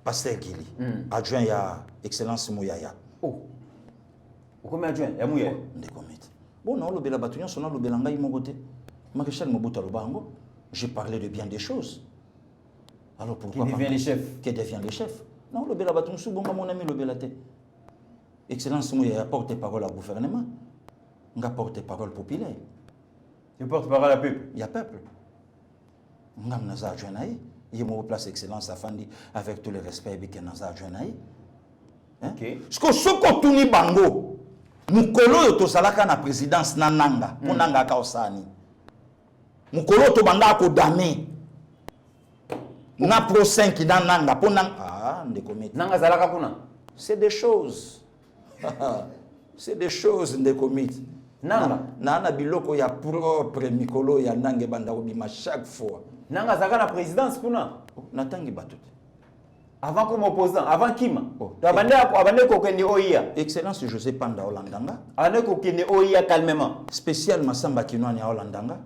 Pasteur Gili, adjoint à excellence Mouyaya. Oh, comment adjoint? Ya Mouyaya? Bon, non, le Bela Batouyan, son nom, le Belanga Imogote. Maréchal Mobutu Lubango, j'ai parlé de bien des choses. Alors pourquoi qui devient les chefs? Qui devient les chefs? Non, le Bela Batouyan, mon ami, le Belate. Excellence Mouyaya porte-parole au gouvernement. On porte-parole populaire. Tu porte-parole à peuple? Il y a peuple. On a Naza Djanaï. Il y a mon place excellence à Fandi avec tout le respect de Naza Djanaï. Ce que ce qu'on tourne bango, Mukolo yo to salaka na présidence na nanga, pour nanga kaosani. Mukolo to banda ko dame. Na pro 5 na nanga, pour nanga. Ah, ndekomite. Nanga salaka kuna. C'est des choses. C'est des choses ndekomite. Nanga na biloko ya propre mikolo ya nange banda obima chaque fois. Nanga zaka na présidence kuna. Natangi batute. Avant comme opposant, avant Kima. Abande ko kende oya. Excellence José Panda Olandanga. Abande ko kende oya calmement. Spécial Massamba Kinwani Olandanga.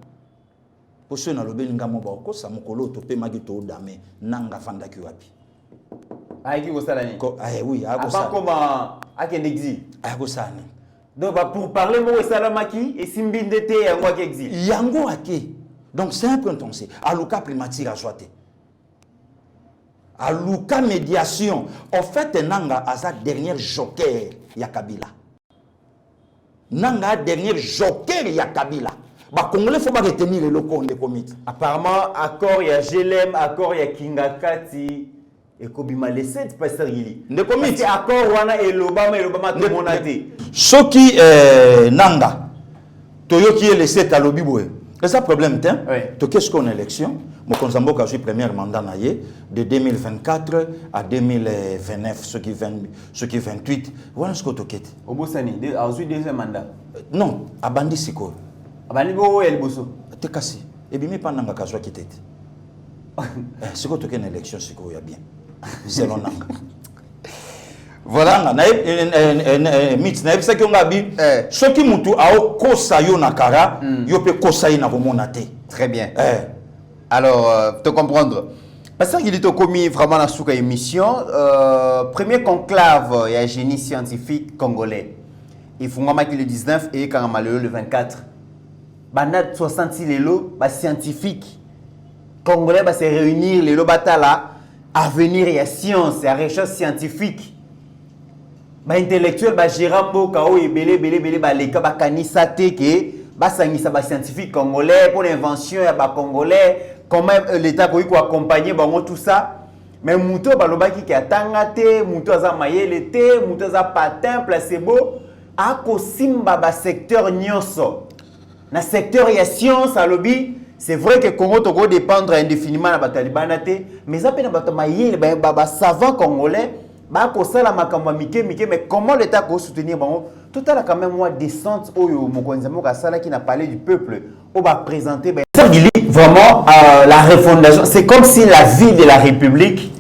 Pour ceux na lobelinga mo ba ko sa mokolo to pe magi to dame nanga fanda ki wapi. Aiki ko salani. Oui, a ko sa. Avant comment akende exil. A ko sa ni. Donc pour parler mo salamaki et simbinde te yango ki exil. Yango ake. Donc c'est un point pensé. Aluka primature a joité. Aluka médiation. En fait, Nanga a sa dernière joker ya Kabila. Nanga dernier joker ya Kabila. Bah Congolais faut pas retenir le locaux de comité. Apparemment accord ya Gelem, accord ya Kingakati et Kobima les 7 pasteur Yili. De comité accord wana et l'Obama tout monate. Ce qui Nanga Toyoki est les 7 à l'Obiboué. C'est ça le problème, to qu'est-ce qu'on élection? Mon Konzambo a eu premier mandat de 2024 à 2029, ce qui 28. Voilà ce que tu as. Obosani, ensuite deuxième mandat. Non, Abandi Siko. Abandi Bo El Bosso. Te cassé. Et bien, pendant que tu as quitté. Ce que tu as une élection, c'est qu'il y a bien. C'est l'on voilà, mit na ebisa ki ngabi soki mutu ao kosa yo nakara yo pe kosa ina komona te. Très bien. Alors te comprendre. Parce qu'il est commis vraiment dans souka émission premier conclave et génie scientifique congolais. Il faut que le 19 et quand le 24. Banat 66 lelo ba scientifique congolais va se réunir les batala avenir et science et recherche scientifique. Ba intellectuel ba Jirambo kao ebele ba leka ba kanisa te ke ba sangisa ba scientifique congolais pour l'invention ya ba congolais comment l'État peut accompagner tout ça. Mais Mouto balobaki qui a tangate, Mouto a mayele te, Mouto a patin, placebo, a kosimba ba secteur nyonso. Na secteur ya science à lobby, c'est vrai que Congo Togo dépendre indéfiniment na batalibana te, mais ça peut na bato mayele ba savant congolais, ba ko sala makambo mike, mais comment l'État peut soutenir bango? Total a quand même moi descente oyo mokonzi moka sala qui n'a parlé du peuple, on va présenter vraiment la refondation, c'est comme si la vie de la République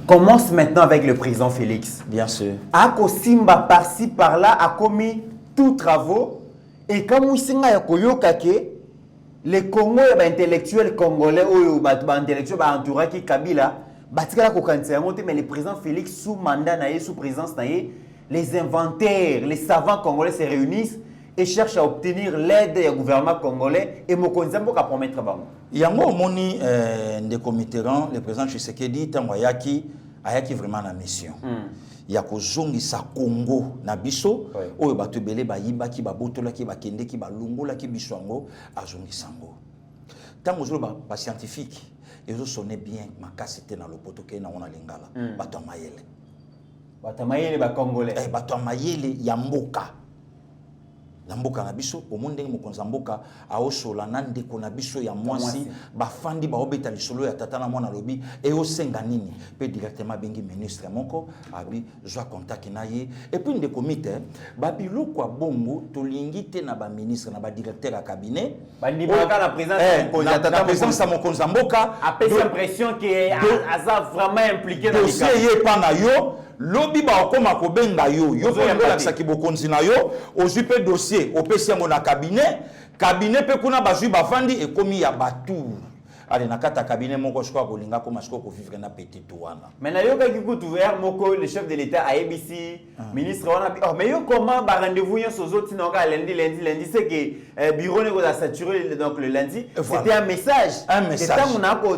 commence maintenant avec le président Félix. Bien sûr. Ako simba par-ci par-là a commis tous travaux et comme Mouissinga Yakoyoka ke les Congo et intellectuels congolais ou intellectuels entouré qui Kabila batikala ko kanisa monter mais le président Félix sous mandat naé sous présidence naé les inventaires, les savants congolais se réunissent et cherchent à obtenir l'aide du gouvernement congolais et mokonzi mboka promettre bango. Yango moni ndeko Mitterrand, le président Tshisekedi tango ayaki vraiment na mission. Ya kozongisa Congo na biso oyo bato belé bayibaki babotolaki bakendeki balongolaki biso yango azongisa ngo. Tango zolo ba scientifique ezo sonner bien makasi te na lopoto ke na ona lingala bato amayele. Bato amayele ba congolais. Bato amayele ya mboka. La mboka na biso omonde mokonza mboka aosola na ndeko na biso ya mwasi bafandi baobeta lisolo ya tata na mwana lobi e osenga nini pe directement bengi ministre moko abi zwa contact na ye et puis ndeko mite babilo kwa bongo tolingi te na ba ministre na ba directeur ya cabinet bandi baka na présidence ya mokonza mboka a l'impression que aza vraiment impliqué dans dossier ye pa na yo lobi ba okoma ko benga yo la saki bokonzi na yo ozwi pe dossier opesi yango na cabinet pe kuna bazwi bafandi ekomi ya batu ale na kata cabinet moko shiko kolinga ko masiko ko vivre na petit wana mais na yo ka kikutu vers moko le chef de l'état a ABC ministre wana mais yo comment ba rendez-vous yo sozoti na ka lundi c'est que bureau ne a saturé donc le lundi c'était un message c'est tant on a ko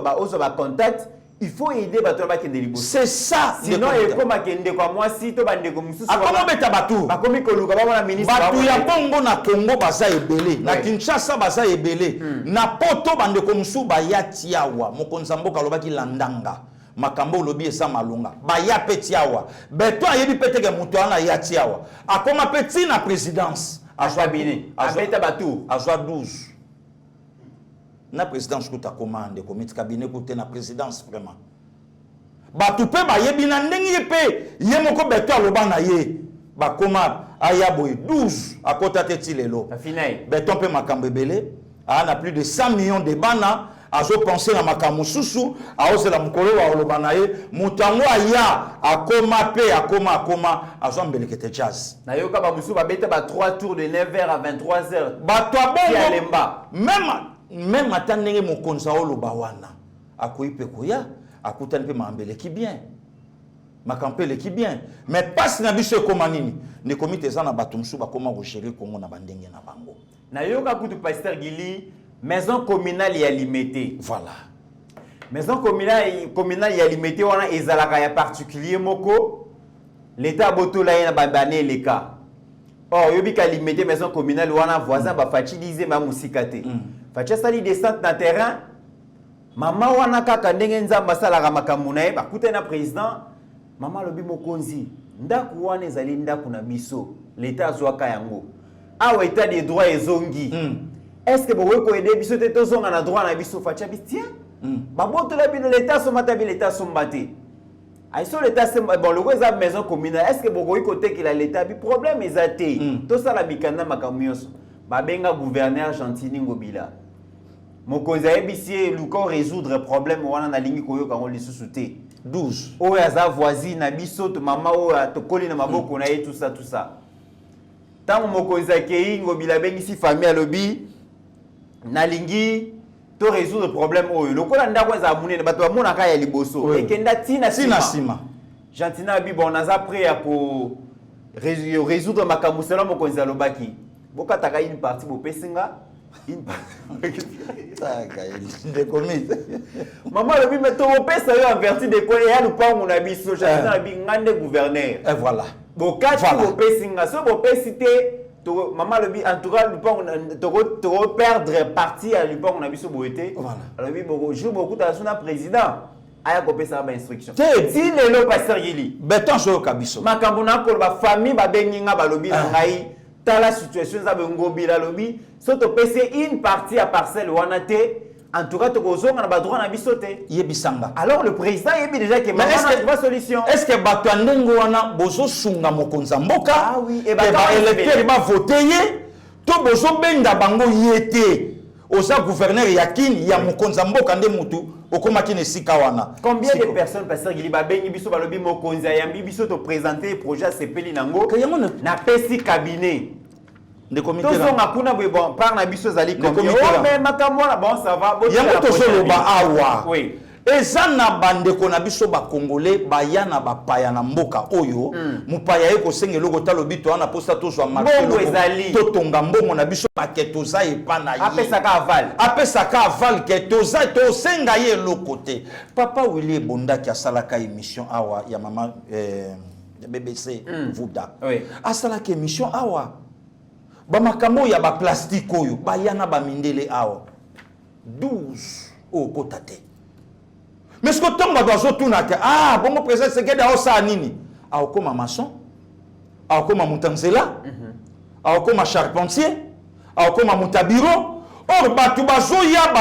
ba ozo contact. Il faut aider bato ba kende libo. C'est ça. Sinon il faut makende kwa moi si to bande ko mususu. Akoma beta batu. Ba komi koluka ba na ministre. Batu ya Congo na Congo baza ebele. Na Kinshasa baza ebele. Na poto bande ko musu ba yatiawa. Mokonza mboka lobaki landanga. Makambo lobi esa malunga. Ba ya petiawa. Beto ayebi peteke muto ana yatiawa. Akoma peti na présidence. Azwa bini. Abeta batu. Azwa 12. Na présidence kuta commande comité cabinet côté na présidence vraiment batu pe ba yebi na ndenge pe ye moko beto aloba na ye ba koma aya boy 12 à kota teti lelo finai beto pe makambo ebele a plus de 100 millions de bana azo penser na makambo susu a ose la mukolo wa oloba na ye mutango aya akoma pe akoma azo mbelekete jazz na yo ka ba musu ba beta ba 3 tours de 9h à 23h bato abongo même attendez mon konza oloba wana akoipe koya akutani pe mambele ki bien makampele ki bien mais passe na biso ko manini ne comité za na bato musu ba koma ko gérer Congo na bandenge na bango na yo ka kutu pasteur Gili maison communale ya limité voilà maison communale ya limité wana ezalaka ya particulier moko l'état botola na babane les cas oh yobi ka limité maison communale wana voisin ba fatiliser ma musikate Facha sali descente na terrain mama wana kaka ndenge nzamba salaka makambo na ye bakute na président mama lobi mokonzi ndaku wana ezali ndaku na biso l'état azwaka yango awa état des droits ezongi est-ce que bowe ko aider biso te tozonga na droit na biso facha bistia baboto la bino l'état somata bi l'état sombate ay so l'état bon le eza maison communale est-ce que bowe ko te que l'état bi problème ezate to sala bikanda makambo yoso babenga gouverneur Gentini Ngobila mokonzi ayebisi luka résoudre problème wana na lingi koyoka ngo lisusu te 12 oyo aza voisine na biso to mama oyo atokoli na maboko na ye tout ça tango mokonzi akei Ngobila bengisi famille alobi na lingi to résoudre problème oyo lokola ndako eza munene bato bamonaka ya liboso ekenda tina sima Gentini abi bon naza prêt à ko résoudre makambo selon mokonzi alobaki boka taka une partie bo pesinga une partie de commis maman le bi meto bo pesa yo en vertu de quoi ya lupango na biso Gentini abi ngande gouverneur et voilà boka bo pesinga so bo pesite maman lobi en tout cas tu perdre partie à l'upon on a biso boité alors oui beaucoup jour beaucoup ta sona président aya ko pesa ba instruction si lelo pasteur Gili beton so kabiso makambo na ko ba famille ba benginga ba lobi na ngai tala situation za bengobi la lobi so to pese une partie à parcelle wana te. En tout cas, tu as pas droit à bisoter. Alors le président il déjà que maintenant pas solution. Est-ce que Batouandengo wana bozo sunga mokonza mboka? Ah oui, et électeur va voter to bozo benda bango yete. Oza gouverneur yakin ya mokonza mboka nde mutu okoma kine sika wana. Combien de personnes pasteur Gili ba bengi biso ba lobi mokonza yambi biso to présenter projet à CPL nango na pesi cabinet. De comité là. Bon, par na biso zali combien. Oh mais makambo na bon ça va. Yango to solo ba awa. Oui. Eza na bande ko na biso ba congolais ba yana ba paya na mboka oyo mupaya eko senge loko talo bito ana posta to so marché to tonga mbongo na biso ba ketoza epana ye. Apesa ka aval ketoza to senga ye lokote. Papa Willy Bonda ki asalaka émission awa ya mama BBC Vuda. Oui. Asalaka émission awa. Bamakambo ya ba plastique oyo bayana ba mindele awa 12 o kotate mais ce que tomba dozo tunaka bongo président Sekeda osa nini akoma maçon akoma mutanzela akoma charpentier akoma mutabiro or batu bazoya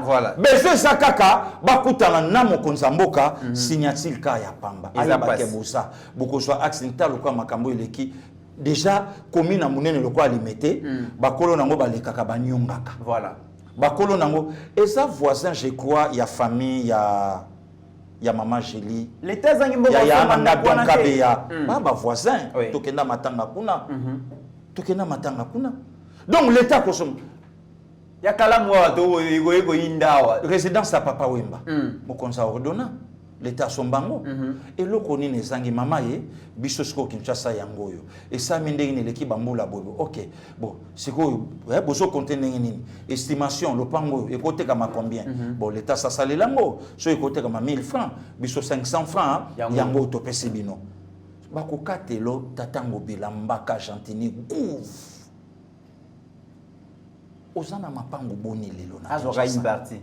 voilà besoin ça kaka bakutana na mokonza mboka signature ka ya pamba aya bakebusa bokozwa accidental kwa makambo eleki. Déjà, commune à Mounene le quoi limité, bakolo nango balekaka banyongaka. Voilà. Bakolo nango et ça voisin je crois il y a famille il y a maman Gélie. Les thèses ngimbo il y a manda Donkabe ya baba voisin oui. Tokenda matanga kuna. Tokenda matanga kuna. Donc l'état kosom ya kala mwa to ego indawa résidence à papa Wemba. Mokonza ordonna l'état sombango et loko nini zangi mama ye biso siko Kinshasa yangoyo et ça mindenge ne leki bambula bobo OK bon siko bozo compter nini estimation le pango et côté kama combien bon l'état ça sale lango so e côté kama 1000 francs biso 500 francs yango to pesi bino bako katelo tatango bilambaka gentini gouf ozana mapango boni lelo na azora une partie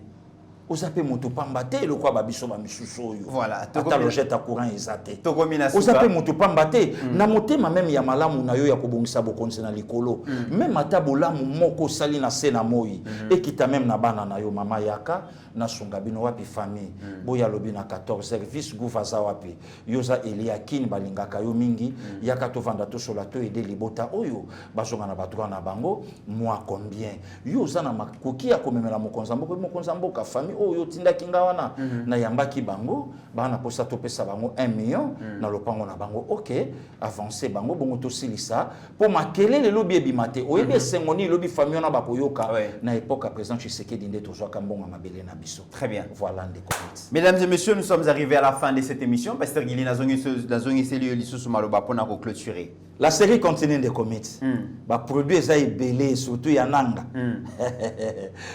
ozape moto pamba te le kwa babiso ba misusu oyo voilà ata logette courant ezate to komina ozape moto pamba te na motema même ya malamu na yo ya kobongisa bokonzi na likolo même ata bolamu moko sali na se na moi ekita même na bana na yo mama yaka na sunga bino wapi famille boya lobi na 14 service gouvaza wapi yoza Eliakin balingaka yo mingi yaka to vanda to sola to aider libota oyo bazonga na batwa na bango moi combien yoza na makoki ya komemela mokonza mboka famille oyo tinda kinga wana na yambaki bango bana posa to pesa bango 1 million na lopango na bango OK avancer bango bongo to silisa po makelele lobi ebimate oyebe sengoni lobi famille na bakoyoka na époque à présent Tshisekedi ndé tozwa kambonga mabele na biso. Très bien. Voilà des commentaires. Mesdames et messieurs, nous sommes arrivés à la fin de cette émission. Pasteur Gili nazongi seli lisusu maloba pona ko clôturer. La série continue de commits. Ba produit ezai belé surtout ya nanga.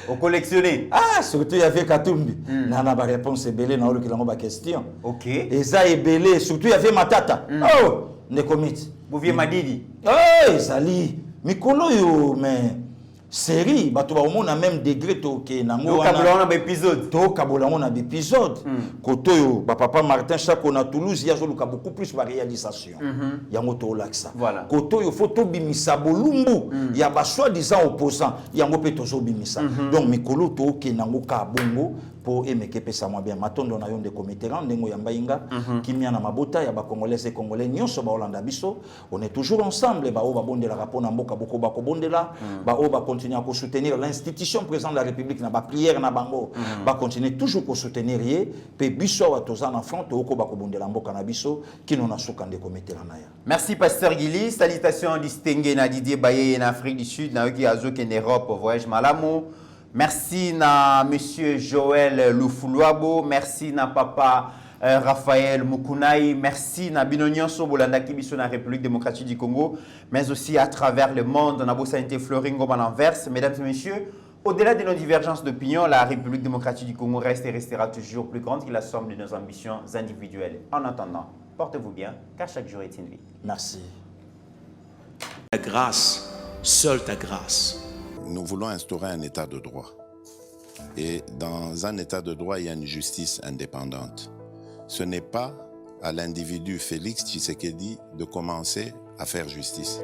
Au collectionner. Ah, surtout il y avait Katumbi. Nana ba réponse belé na olo kilango ba question. OK. Ezai belé surtout il y avait Matata. Oh, ne commits. Bouvier Madidi. Oh, ezali. Mikolo yo mais série bato ba omona même degré to ke nango wana kabula na épisode to kabula na épisode kotoyo ba papa Martin Chako na Toulouse ya zoluka beaucoup plus ba réalisation yango to laksa voilà kotoyo photo bimisa bolumbu ya ba soi-disant opposant yango pe tozo bimisa donc mikolo to ke nango ka bongo po emeke pesa mwa bien matondo na yo nde komitera ndengo ya mbainga kimia na mabota ya ba congolais et congolais nyonso ba Holanda biso on est toujours ensemble ba o ba bondela rapona mboka boko ba ko bondela ba o ba continuer à soutenir l'institution président de la République na ba prière na bango ba continuer toujours à soutenir ye pe biso wa tozan en front to ko ba ko bondela mboka na biso kino na suka nde komitera na ya. Merci pasteur Gili, salutations distinguées na Didier Baye en Afrique du Sud na ki azoke en Europe voyage malamu. Merci na monsieur Joël Lufuluabo, merci na papa Raphaël Mukunai, merci na Binonion Sobolanda Kibiso na République démocratique du Congo, mais aussi à travers le monde, na Bosanité Floringo Mananvers. Mesdames et messieurs, au-delà de nos divergences d'opinion, la République démocratique du Congo reste et restera toujours plus grande que la somme de nos ambitions individuelles. En attendant, portez-vous bien, car chaque jour est une vie. Merci. Ta grâce, seule ta grâce. Nous voulons instaurer un état de droit. Et dans un état de droit, il y a une justice indépendante. Ce n'est pas à l'individu Félix Tshisekedi de commencer à faire justice.